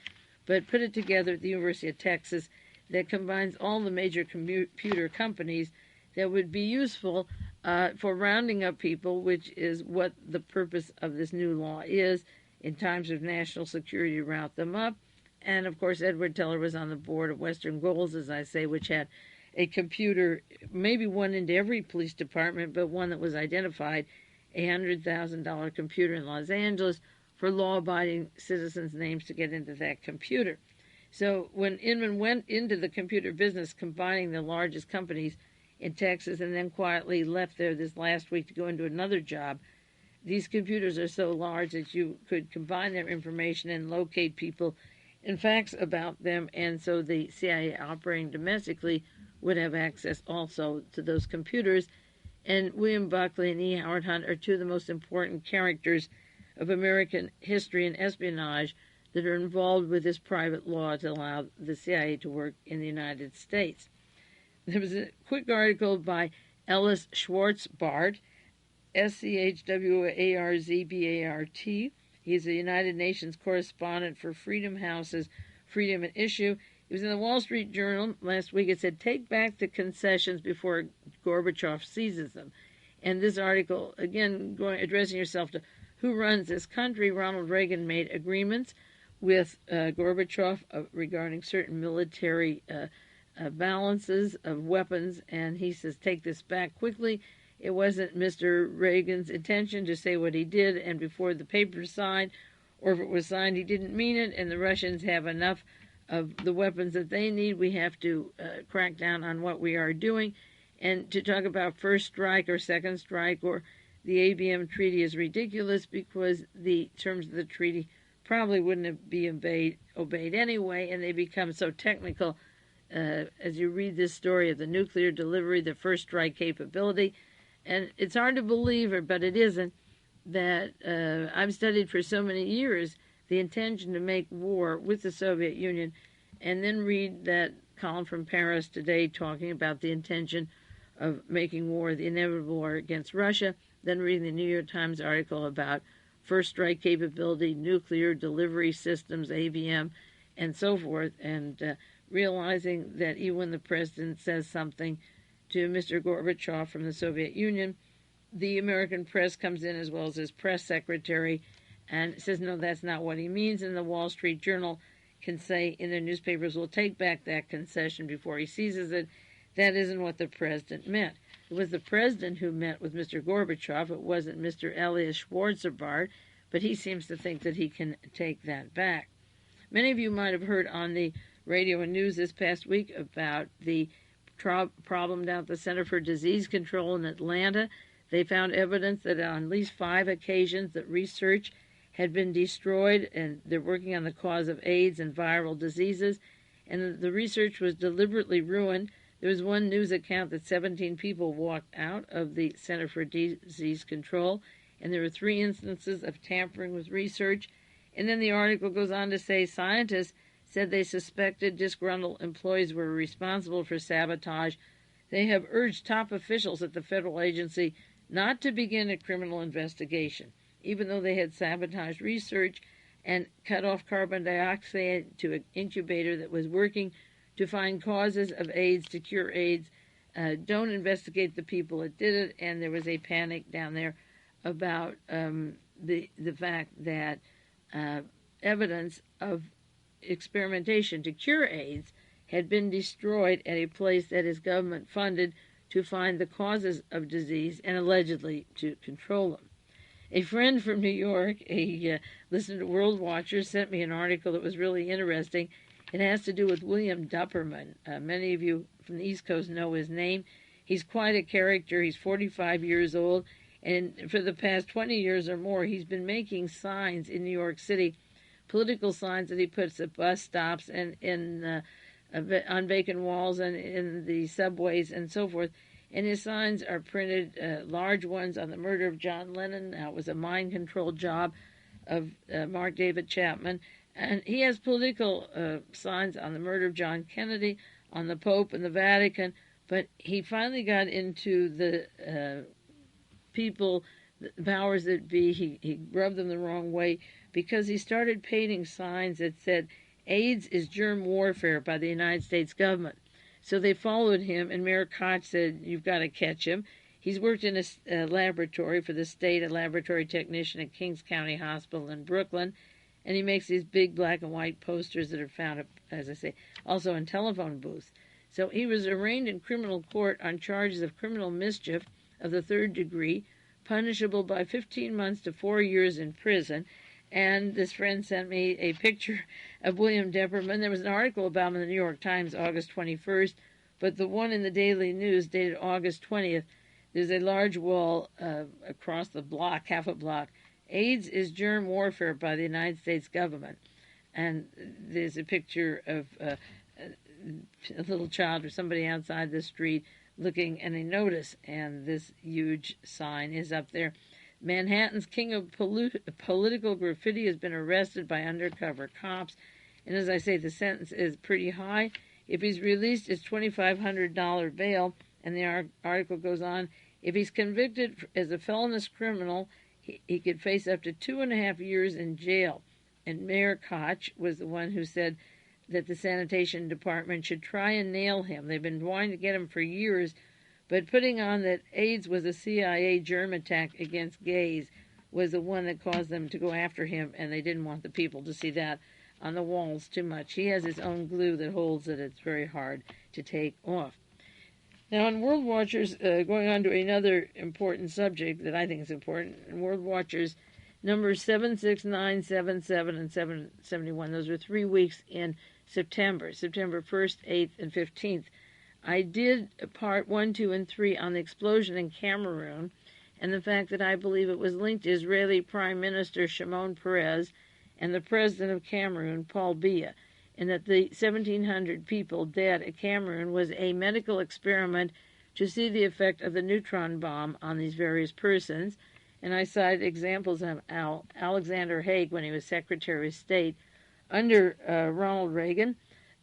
but put it together at the University of Texas that combines all the major computer companies that would be useful for rounding up people, which is what the purpose of this new law is in times of national security, to round them up. And, of course, Edward Teller was on the board of Western Goals, as I say, which had a computer, maybe one into every police department, but one that was identified, a $100,000 computer in Los Angeles for law-abiding citizens' names to get into that computer. So when Inman went into the computer business, combining the largest companies in Texas, and then quietly left there this last week to go into another job, these computers are so large that you could combine their information and locate people and facts about them, and so the CIA operating domestically would have access also to those computers. And William Buckley and E. Howard Hunt are two of the most important characters of American history and espionage that are involved with this private law to allow the CIA to work in the United States. There was a quick article by Ellis Schwartzbart, Schwarzbart. He's a United Nations correspondent for Freedom House's Freedom at Issue. He was in the Wall Street Journal last week. It said, "Take back the concessions before Gorbachev seizes them." And this article, again, addressing yourself to who runs this country. Ronald Reagan made agreements with Gorbachev regarding certain military balances of weapons, and he says, take this back quickly. It wasn't Mr. Reagan's intention to say what he did, and before the paper's signed, or if it was signed, he didn't mean it, and the Russians have enough of the weapons that they need. We have to crack down on what we are doing. And to talk about first strike or second strike or the ABM treaty is ridiculous, because the terms of the treaty probably wouldn't be obeyed anyway, and they become so technical. As you read this story of the nuclear delivery, the first strike capability, and it's hard to believe it, but it isn't, that I've studied for so many years the intention to make war with the Soviet Union, and then read that column from Paris today talking about the intention of making war, the inevitable war against Russia, then reading the New York Times article about first strike capability, nuclear delivery systems, ABM, and so forth, and realizing that even when the president says something to Mr. Gorbachev from the Soviet Union, the American press comes in, as well as his press secretary, and says, no, that's not what he means. And the Wall Street Journal can say in their newspapers, we'll take back that concession before he seizes it. That isn't what the president meant. It was the president who met with Mr. Gorbachev. It wasn't Mr. Elias Schwarzbart, but he seems to think that he can take that back. Many of you might have heard on the radio and news this past week about the problem down at the Center for Disease Control in Atlanta. They found evidence that on at least 5 occasions that research had been destroyed, and they're working on the cause of AIDS and viral diseases, and the research was deliberately ruined There was one news account that 17 people walked out of the Center for Disease Control, and there were 3 instances of tampering with research. And then the article goes on to say scientists said they suspected disgruntled employees were responsible for sabotage. They have urged top officials at the federal agency not to begin a criminal investigation, even though they had sabotaged research and cut off carbon dioxide to an incubator that was working to find causes of AIDS, to cure AIDS. Don't investigate the people that did it. And there was a panic down there about the fact that evidence of experimentation to cure AIDS had been destroyed at a place that is government funded to find the causes of disease and allegedly to control them. A friend from New York, a listener to World Watchers, sent me an article that was really interesting. It has to do with William Dupperman. Many of you from the East Coast know his name. He's quite a character. He's 45 years old, and for the past 20 years or more, he's been making signs in New York City, political signs that he puts at bus stops and on vacant walls and in the subways and so forth. And his signs are printed, large ones on the murder of John Lennon. It was a mind control job of Mark David Chapman. And he has political signs on the murder of John Kennedy, on the Pope and the Vatican. But he finally got into the people, the powers that be. He rubbed them the wrong way because he started painting signs that said, AIDS is germ warfare by the United States government. So they followed him, and Mayor Koch said, you've got to catch him. He's worked in a laboratory for the state, a laboratory technician at Kings County Hospital in Brooklyn, and he makes these big black and white posters that are found, as I say, also in telephone booths. So he was arraigned in criminal court on charges of criminal mischief of the 3rd degree, punishable by 15 months to 4 years in prison. And this friend sent me a picture of William Dupperman. There was an article about him in the New York Times August 21st, but the one in the Daily News dated August 20th, there's a large wall across the block, half a block. AIDS is germ warfare by the United States government. And there's a picture of a little child or somebody outside the street looking at a notice, and this huge sign is up there. Manhattan's king of political graffiti has been arrested by undercover cops. And as I say, the sentence is pretty high. If he's released, it's $2,500 bail. And the article goes on, if he's convicted as a felonious criminal, he could face up to 2.5 years in jail. And Mayor Koch was the one who said that the sanitation department should try and nail him. They've been wanting to get him for years, but putting on that AIDS was a CIA germ attack against gays was the one that caused them to go after him, and they didn't want the people to see that on the walls too much. He has his own glue that holds it. It's very hard to take off. Now, in World Watchers, going on to another important subject that I think is important, in World Watchers numbers 76977 and 771, those were 3 weeks in September 1st, 8th, and 15th. I did part 1, 2, and 3 on the explosion in Cameroon and the fact that I believe it was linked to Israeli Prime Minister Shimon Peres and the President of Cameroon, Paul Biya, and that the 1,700 people dead at Cameroon was a medical experiment to see the effect of the neutron bomb on these various persons. And I cited examples of Alexander Haig when he was Secretary of State under Ronald Reagan,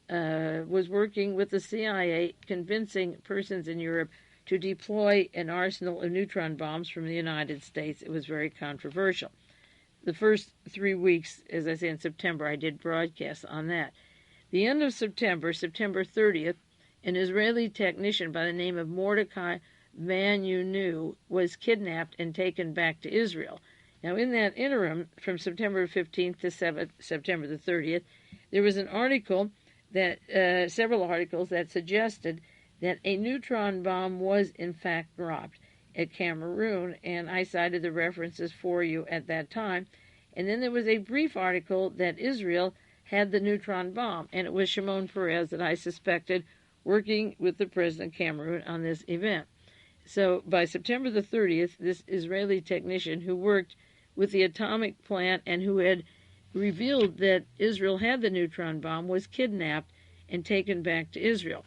was working with the CIA, convincing persons in Europe to deploy an arsenal of neutron bombs from the United States. It was very controversial. The first 3 weeks, as I say, in September, I did broadcasts on that. The end of September, September 30th, an Israeli technician by the name of Mordecai Van Unu was kidnapped and taken back to Israel. Now, in that interim, from September 15th to September the 30th, there was an article that several articles that suggested that a neutron bomb was in fact dropped at Cameroon, and I cited the references for you at that time. And then there was a brief article that Israel had the neutron bomb, and it was Shimon Peres that I suspected working with the President of Cameroon on this event. So by September the 30th, this Israeli technician who worked with the atomic plant and who had revealed that Israel had the neutron bomb was kidnapped and taken back to Israel.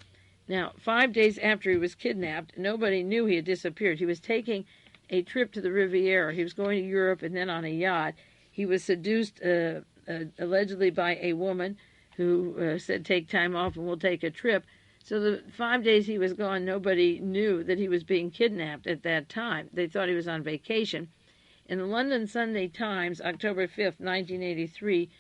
Now, 5 days after he was kidnapped, nobody knew he had disappeared. He was taking a trip to the Riviera. He was going to Europe and then on a yacht. He was seduced allegedly by a woman who said, take time off and we'll take a trip. So the 5 days he was gone, nobody knew that he was being kidnapped at that time. They thought he was on vacation. And the London Sunday Times, October 5th, 1983,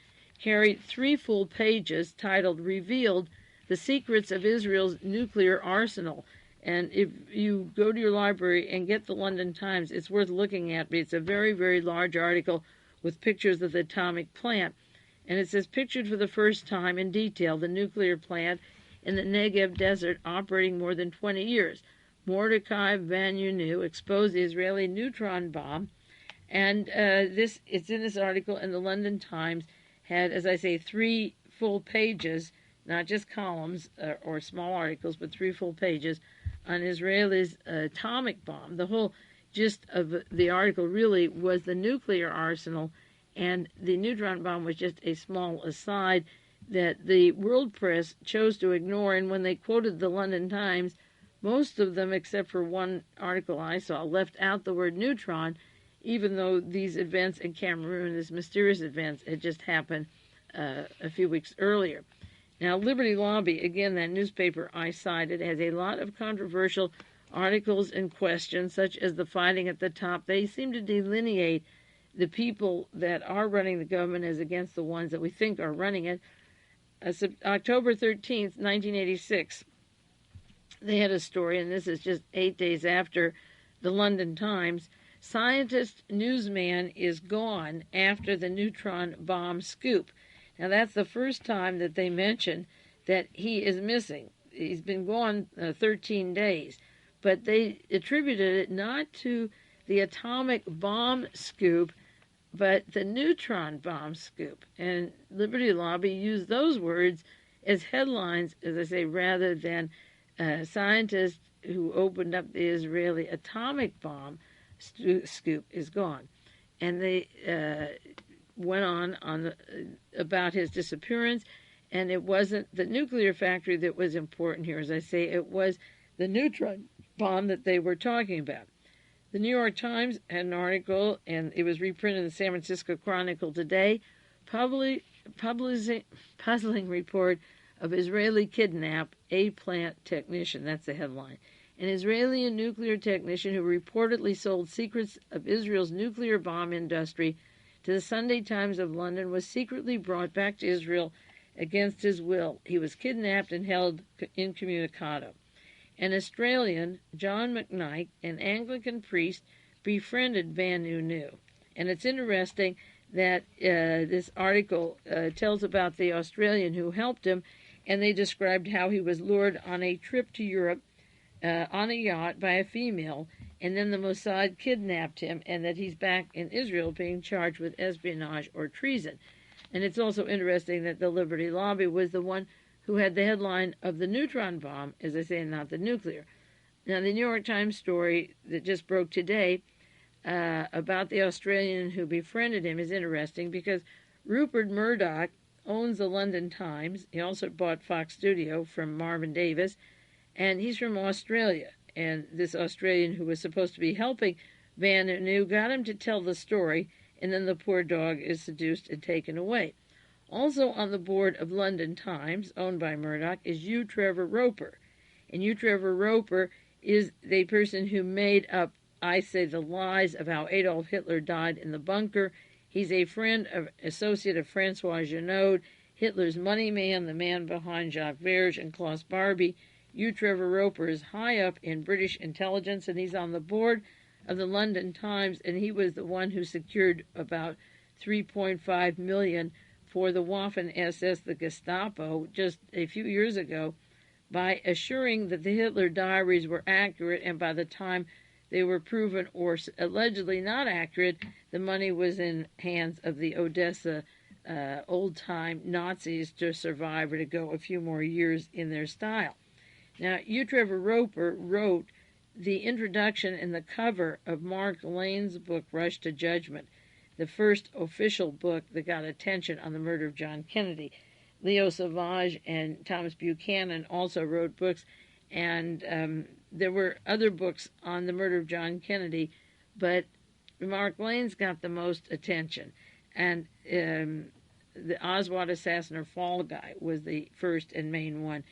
carried 3 full pages titled Revealed, The Secrets of Israel's Nuclear Arsenal. And if you go to your library and get the London Times, it's worth looking at. It's a very, very large article with pictures of the atomic plant. And it says, pictured for the first time in detail, the nuclear plant in the Negev desert operating more than 20 years. Mordecai Vanunu exposed the Israeli neutron bomb. And it's in this article, and the London Times had, as I say, 3 full pages, not just columns or small articles, but 3 full pages on Israel's atomic bomb. The whole gist of the article really was the nuclear arsenal, and the neutron bomb was just a small aside that the world press chose to ignore. And when they quoted the London Times, most of them, except for one article I saw, left out the word neutron, even though these events in Cameroon, these mysterious events, had just happened a few weeks earlier. Now, Liberty Lobby, again, that newspaper I cited, has a lot of controversial articles and questions, such as the fighting at the top. They seem to delineate the people that are running the government as against the ones that we think are running it. October 13th, 1986, they had a story, and this is just 8 days after the London Times. Scientist newsman is gone after the neutron bomb scoop. Now, that's the first time that they mention that he is missing. He's been gone 13 days. But they attributed it not to the atomic bomb scoop, but the neutron bomb scoop. And Liberty Lobby used those words as headlines, as I say, rather than scientists who opened up the Israeli atomic bomb scoop is gone. And they went on about his disappearance, and it wasn't the nuclear factory that was important here. As I say, it was the neutron bomb that they were talking about. The New York Times had an article, and it was reprinted in the San Francisco Chronicle today, puzzling report of Israeli kidnap a plant technician. That's the headline. An Israeli nuclear technician who reportedly sold secrets of Israel's nuclear bomb industry to the Sunday Times of London was secretly brought back to Israel against his will. He was kidnapped and held incommunicado. An Australian, John McKnight, an Anglican priest, befriended Vanunu. And it's interesting that this article tells about the Australian who helped him, and they described how he was lured on a trip to Europe on a yacht by a female, and then the Mossad kidnapped him, and that he's back in Israel being charged with espionage or treason. And it's also interesting that the Liberty Lobby was the one who had the headline of the neutron bomb, as I say, and not the nuclear. Now, the New York Times story that just broke today about the Australian who befriended him is interesting because Rupert Murdoch owns the London Times. He also bought Fox Studio from Marvin Davis, and he's from Australia. And this Australian who was supposed to be helping Vanunu got him to tell the story, and then the poor dog is seduced and taken away. Also on the board of London Times, owned by Murdoch, is Hugh Trevor Roper. And Hugh Trevor Roper is the person who made up, I say, the lies of how Adolf Hitler died in the bunker. He's a associate of Francois Junod, Hitler's money man, the man behind Jacques Verge and Klaus Barbie. Hugh Trevor Roper is high up in British intelligence, and he's on the board of the London Times, and he was the one who secured about $3.5 million for the Waffen-SS, the Gestapo, just a few years ago by assuring that the Hitler diaries were accurate, and by the time they were proven or allegedly not accurate, the money was in hands of the Odessa old-time Nazis to survive or to go a few more years in their style. Now, Hugh Trevor Roper wrote the introduction and the cover of Mark Lane's book, Rush to Judgment, the first official book that got attention on the murder of John Kennedy. Leo Savage and Thomas Buchanan also wrote books, And there were other books on the murder of John Kennedy, but Mark Lane's got the most attention. And the Oswald Assassin or Fall Guy was the first and main one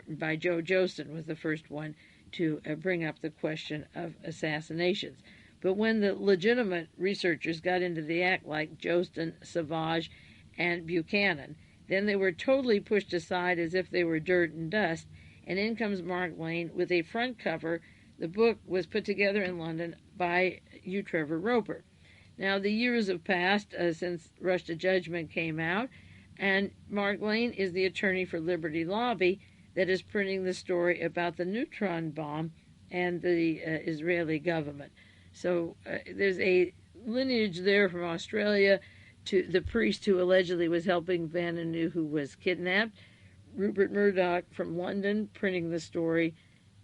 by Joe Jostin was the first one to bring up the question of assassinations. But when the legitimate researchers got into the act, like Jostin, Savage, and Buchanan, then they were totally pushed aside as if they were dirt and dust, and in comes Mark Lane with a front cover. The book was put together in London by U. Trevor Roper. Now, the years have passed since Rush to Judgment came out, and Mark Lane is the attorney for Liberty Lobby that is printing the story about the neutron bomb and the Israeli government. So there's a lineage there from Australia to the priest who allegedly was helping Van Anu, who was kidnapped, Rupert Murdoch from London printing the story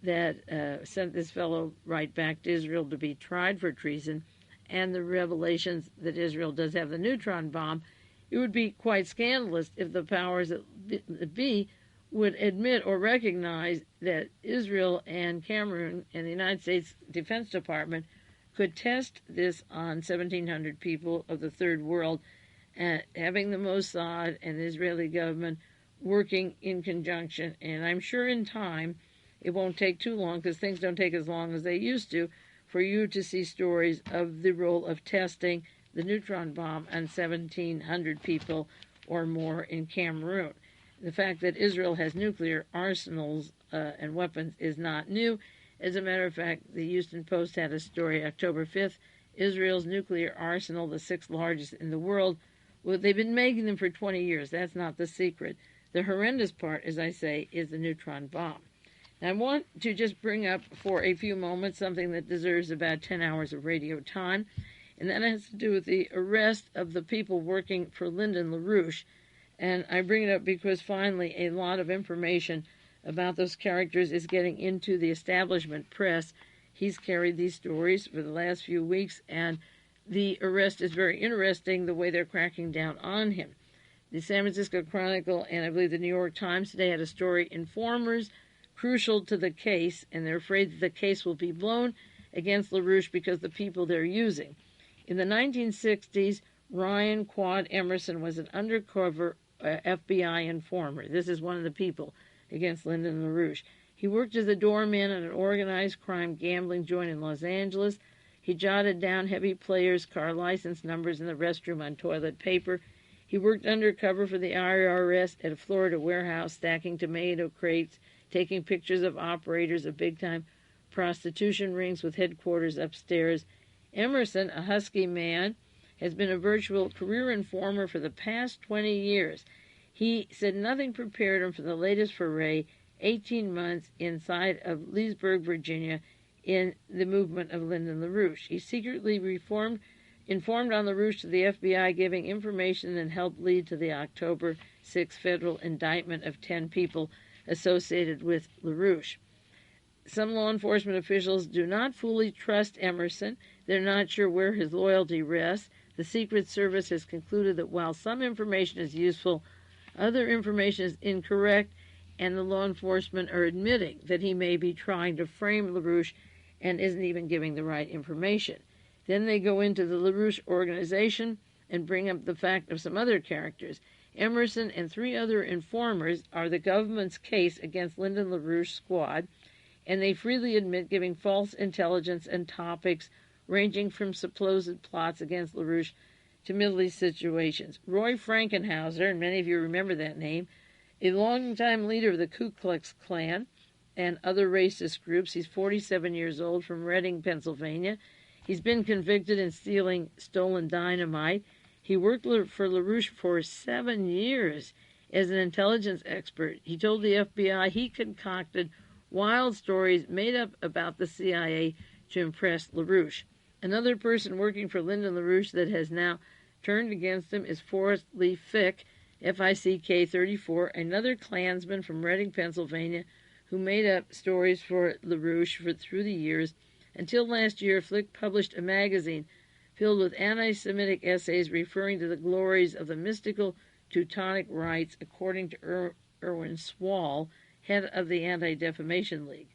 that sent this fellow right back to Israel to be tried for treason, and the revelations that Israel does have the neutron bomb. It would be quite scandalous if the powers that be would admit or recognize that Israel and Cameroon and the United States Defense Department could test this on 1,700 people of the Third World, having the Mossad and the Israeli government working in conjunction. And I'm sure in time, it won't take too long, because things don't take as long as they used to, for you to see stories of the role of testing the neutron bomb on 1,700 people or more in Cameroon. The fact that Israel has nuclear arsenals and weapons is not new. As a matter of fact, the Houston Post had a story October 5th, Israel's nuclear arsenal, the sixth largest in the world. Well, they've been making them for 20 years. That's not the secret. The horrendous part, as I say, is the neutron bomb. Now, I want to just bring up for a few moments something that deserves about 10 hours of radio time, and that has to do with the arrest of the people working for Lyndon LaRouche. And I bring it up because finally a lot of information about those characters is getting into the establishment press. He's carried these stories for the last few weeks, and the arrest is very interesting, the way they're cracking down on him. The San Francisco Chronicle and I believe the New York Times today had a story, Informers Crucial to the Case, and they're afraid that the case will be blown against LaRouche because the people they're using. In the 1960s, Ryan Quad Emerson was an undercover FBI informer. This is one of the people against Lyndon LaRouche. He worked as a doorman at an organized crime gambling joint in Los Angeles. He jotted down heavy players' car license numbers in the restroom on toilet paper. He worked undercover for the IRS at a Florida warehouse, stacking tomato crates, taking pictures of operators of big-time prostitution rings with headquarters upstairs. Emerson, a husky man, has been a virtual career informer for the past 20 years. He said nothing prepared him for the latest foray, 18 months inside of Leesburg, Virginia, in the movement of Lyndon LaRouche. He secretly informed on LaRouche to the FBI, giving information that helped lead to the October 6th federal indictment of 10 people associated with LaRouche. Some law enforcement officials do not fully trust Emerson. They're not sure where his loyalty rests. The Secret Service has concluded that while some information is useful, other information is incorrect, and the law enforcement are admitting that he may be trying to frame LaRouche and isn't even giving the right information. Then they go into the LaRouche organization and bring up the fact of some other characters. Emerson and 3 other informers are the government's case against Lyndon LaRouche's squad, and they freely admit giving false intelligence and topics ranging from supposed plots against LaRouche to Middle East situations. Roy Frankenhauser, and many of you remember that name, a longtime leader of the Ku Klux Klan and other racist groups. He's 47 years old, from Reading, Pennsylvania. He's been convicted in stealing stolen dynamite. He worked for LaRouche for 7 years as an intelligence expert. He told the FBI he concocted wild stories made up about the CIA to impress LaRouche. Another person working for Lyndon LaRouche that has now turned against him is Forrest Lee Fick, FICK 34, another Klansman from Reading, Pennsylvania, who made up stories for LaRouche through the years. Until last year, Flick published a magazine filled with anti-Semitic essays referring to the glories of the mystical Teutonic rites, according to Erwin Swall, head of the Anti-Defamation League.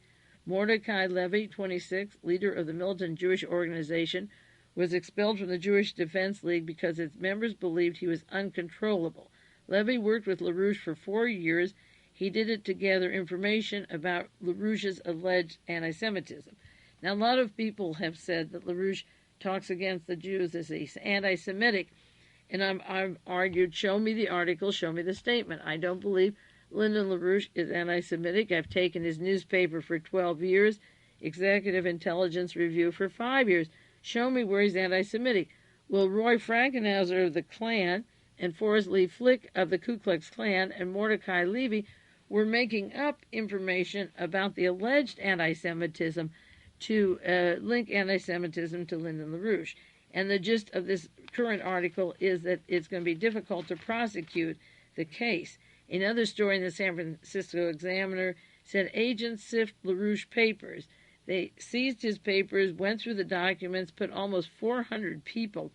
Mordecai Levy, 26, leader of the militant Jewish organization, was expelled from the Jewish Defense League because its members believed he was uncontrollable. Levy worked with LaRouche for 4 years. He did it to gather information about LaRouche's alleged anti-Semitism. Now, a lot of people have said that LaRouche talks against the Jews as he's anti-Semitic, and I've argued, show me the article, show me the statement. I don't believe Lyndon LaRouche is anti-Semitic. I've taken his newspaper for 12 years, Executive Intelligence Review for 5 years. Show me where he's anti-Semitic. Well, Roy Frankenhauser of the Klan and Forrest Lee Flick of the Ku Klux Klan and Mordecai Levy were making up information about the alleged anti-Semitism to link anti-Semitism to Lyndon LaRouche. And the gist of this current article is that it's going to be difficult to prosecute the case. Another story in the San Francisco Examiner said agents sift LaRouche papers. They seized his papers, went through the documents, put almost 400 people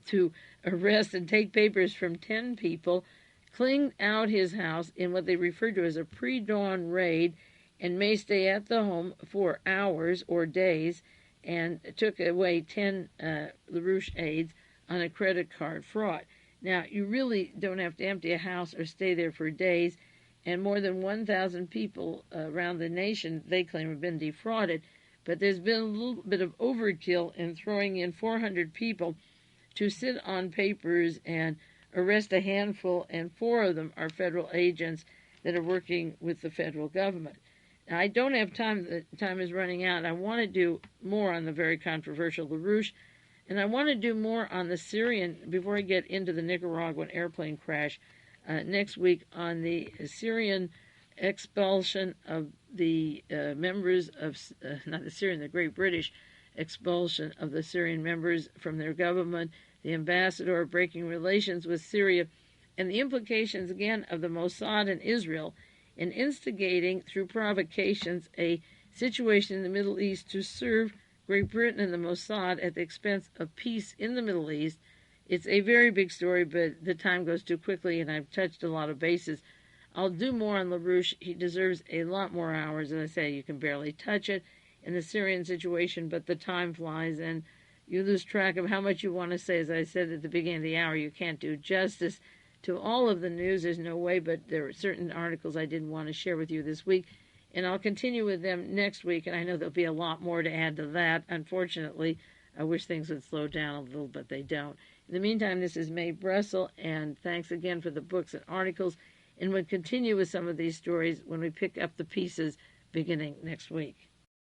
to arrest and take papers from 10 people, cleaned out his house in what they referred to as a pre-dawn raid, and may stay at the home for hours or days, and took away 10 LaRouche aides on a credit card fraud. Now, you really don't have to empty a house or stay there for days, and more than 1,000 people around the nation, they claim, have been defrauded. But there's been a little bit of overkill in throwing in 400 people to sit on papers and arrest a handful, and 4 of them are federal agents that are working with the federal government. Now, I don't have time. The time is running out. I want to do more on the very controversial LaRouche, and I want to do more on the Syrian, before I get into the Nicaraguan airplane crash, next week on the Syrian expulsion of the members of, not the Syrian, the Great British expulsion of the Syrian members from their government, the ambassador breaking relations with Syria, and the implications, again, of the Mossad and Israel in instigating, through provocations, a situation in the Middle East to serve Great Britain and the Mossad at the expense of peace in the Middle East. It's a very big story, but the time goes too quickly, and I've touched a lot of bases. I'll do more on LaRouche. He deserves a lot more hours. As I say, you can barely touch it in the Syrian situation, but the time flies, and you lose track of how much you want to say. As I said at the beginning of the hour, you can't do justice to all of the news. There's no way, but there are certain articles I didn't want to share with you this week, and I'll continue with them next week, and I know there'll be a lot more to add to that. Unfortunately, I wish things would slow down a little, but they don't. In the meantime, this is Mae Brussell, and thanks again for the books and articles, and we'll continue with some of these stories when we pick up the pieces beginning next week.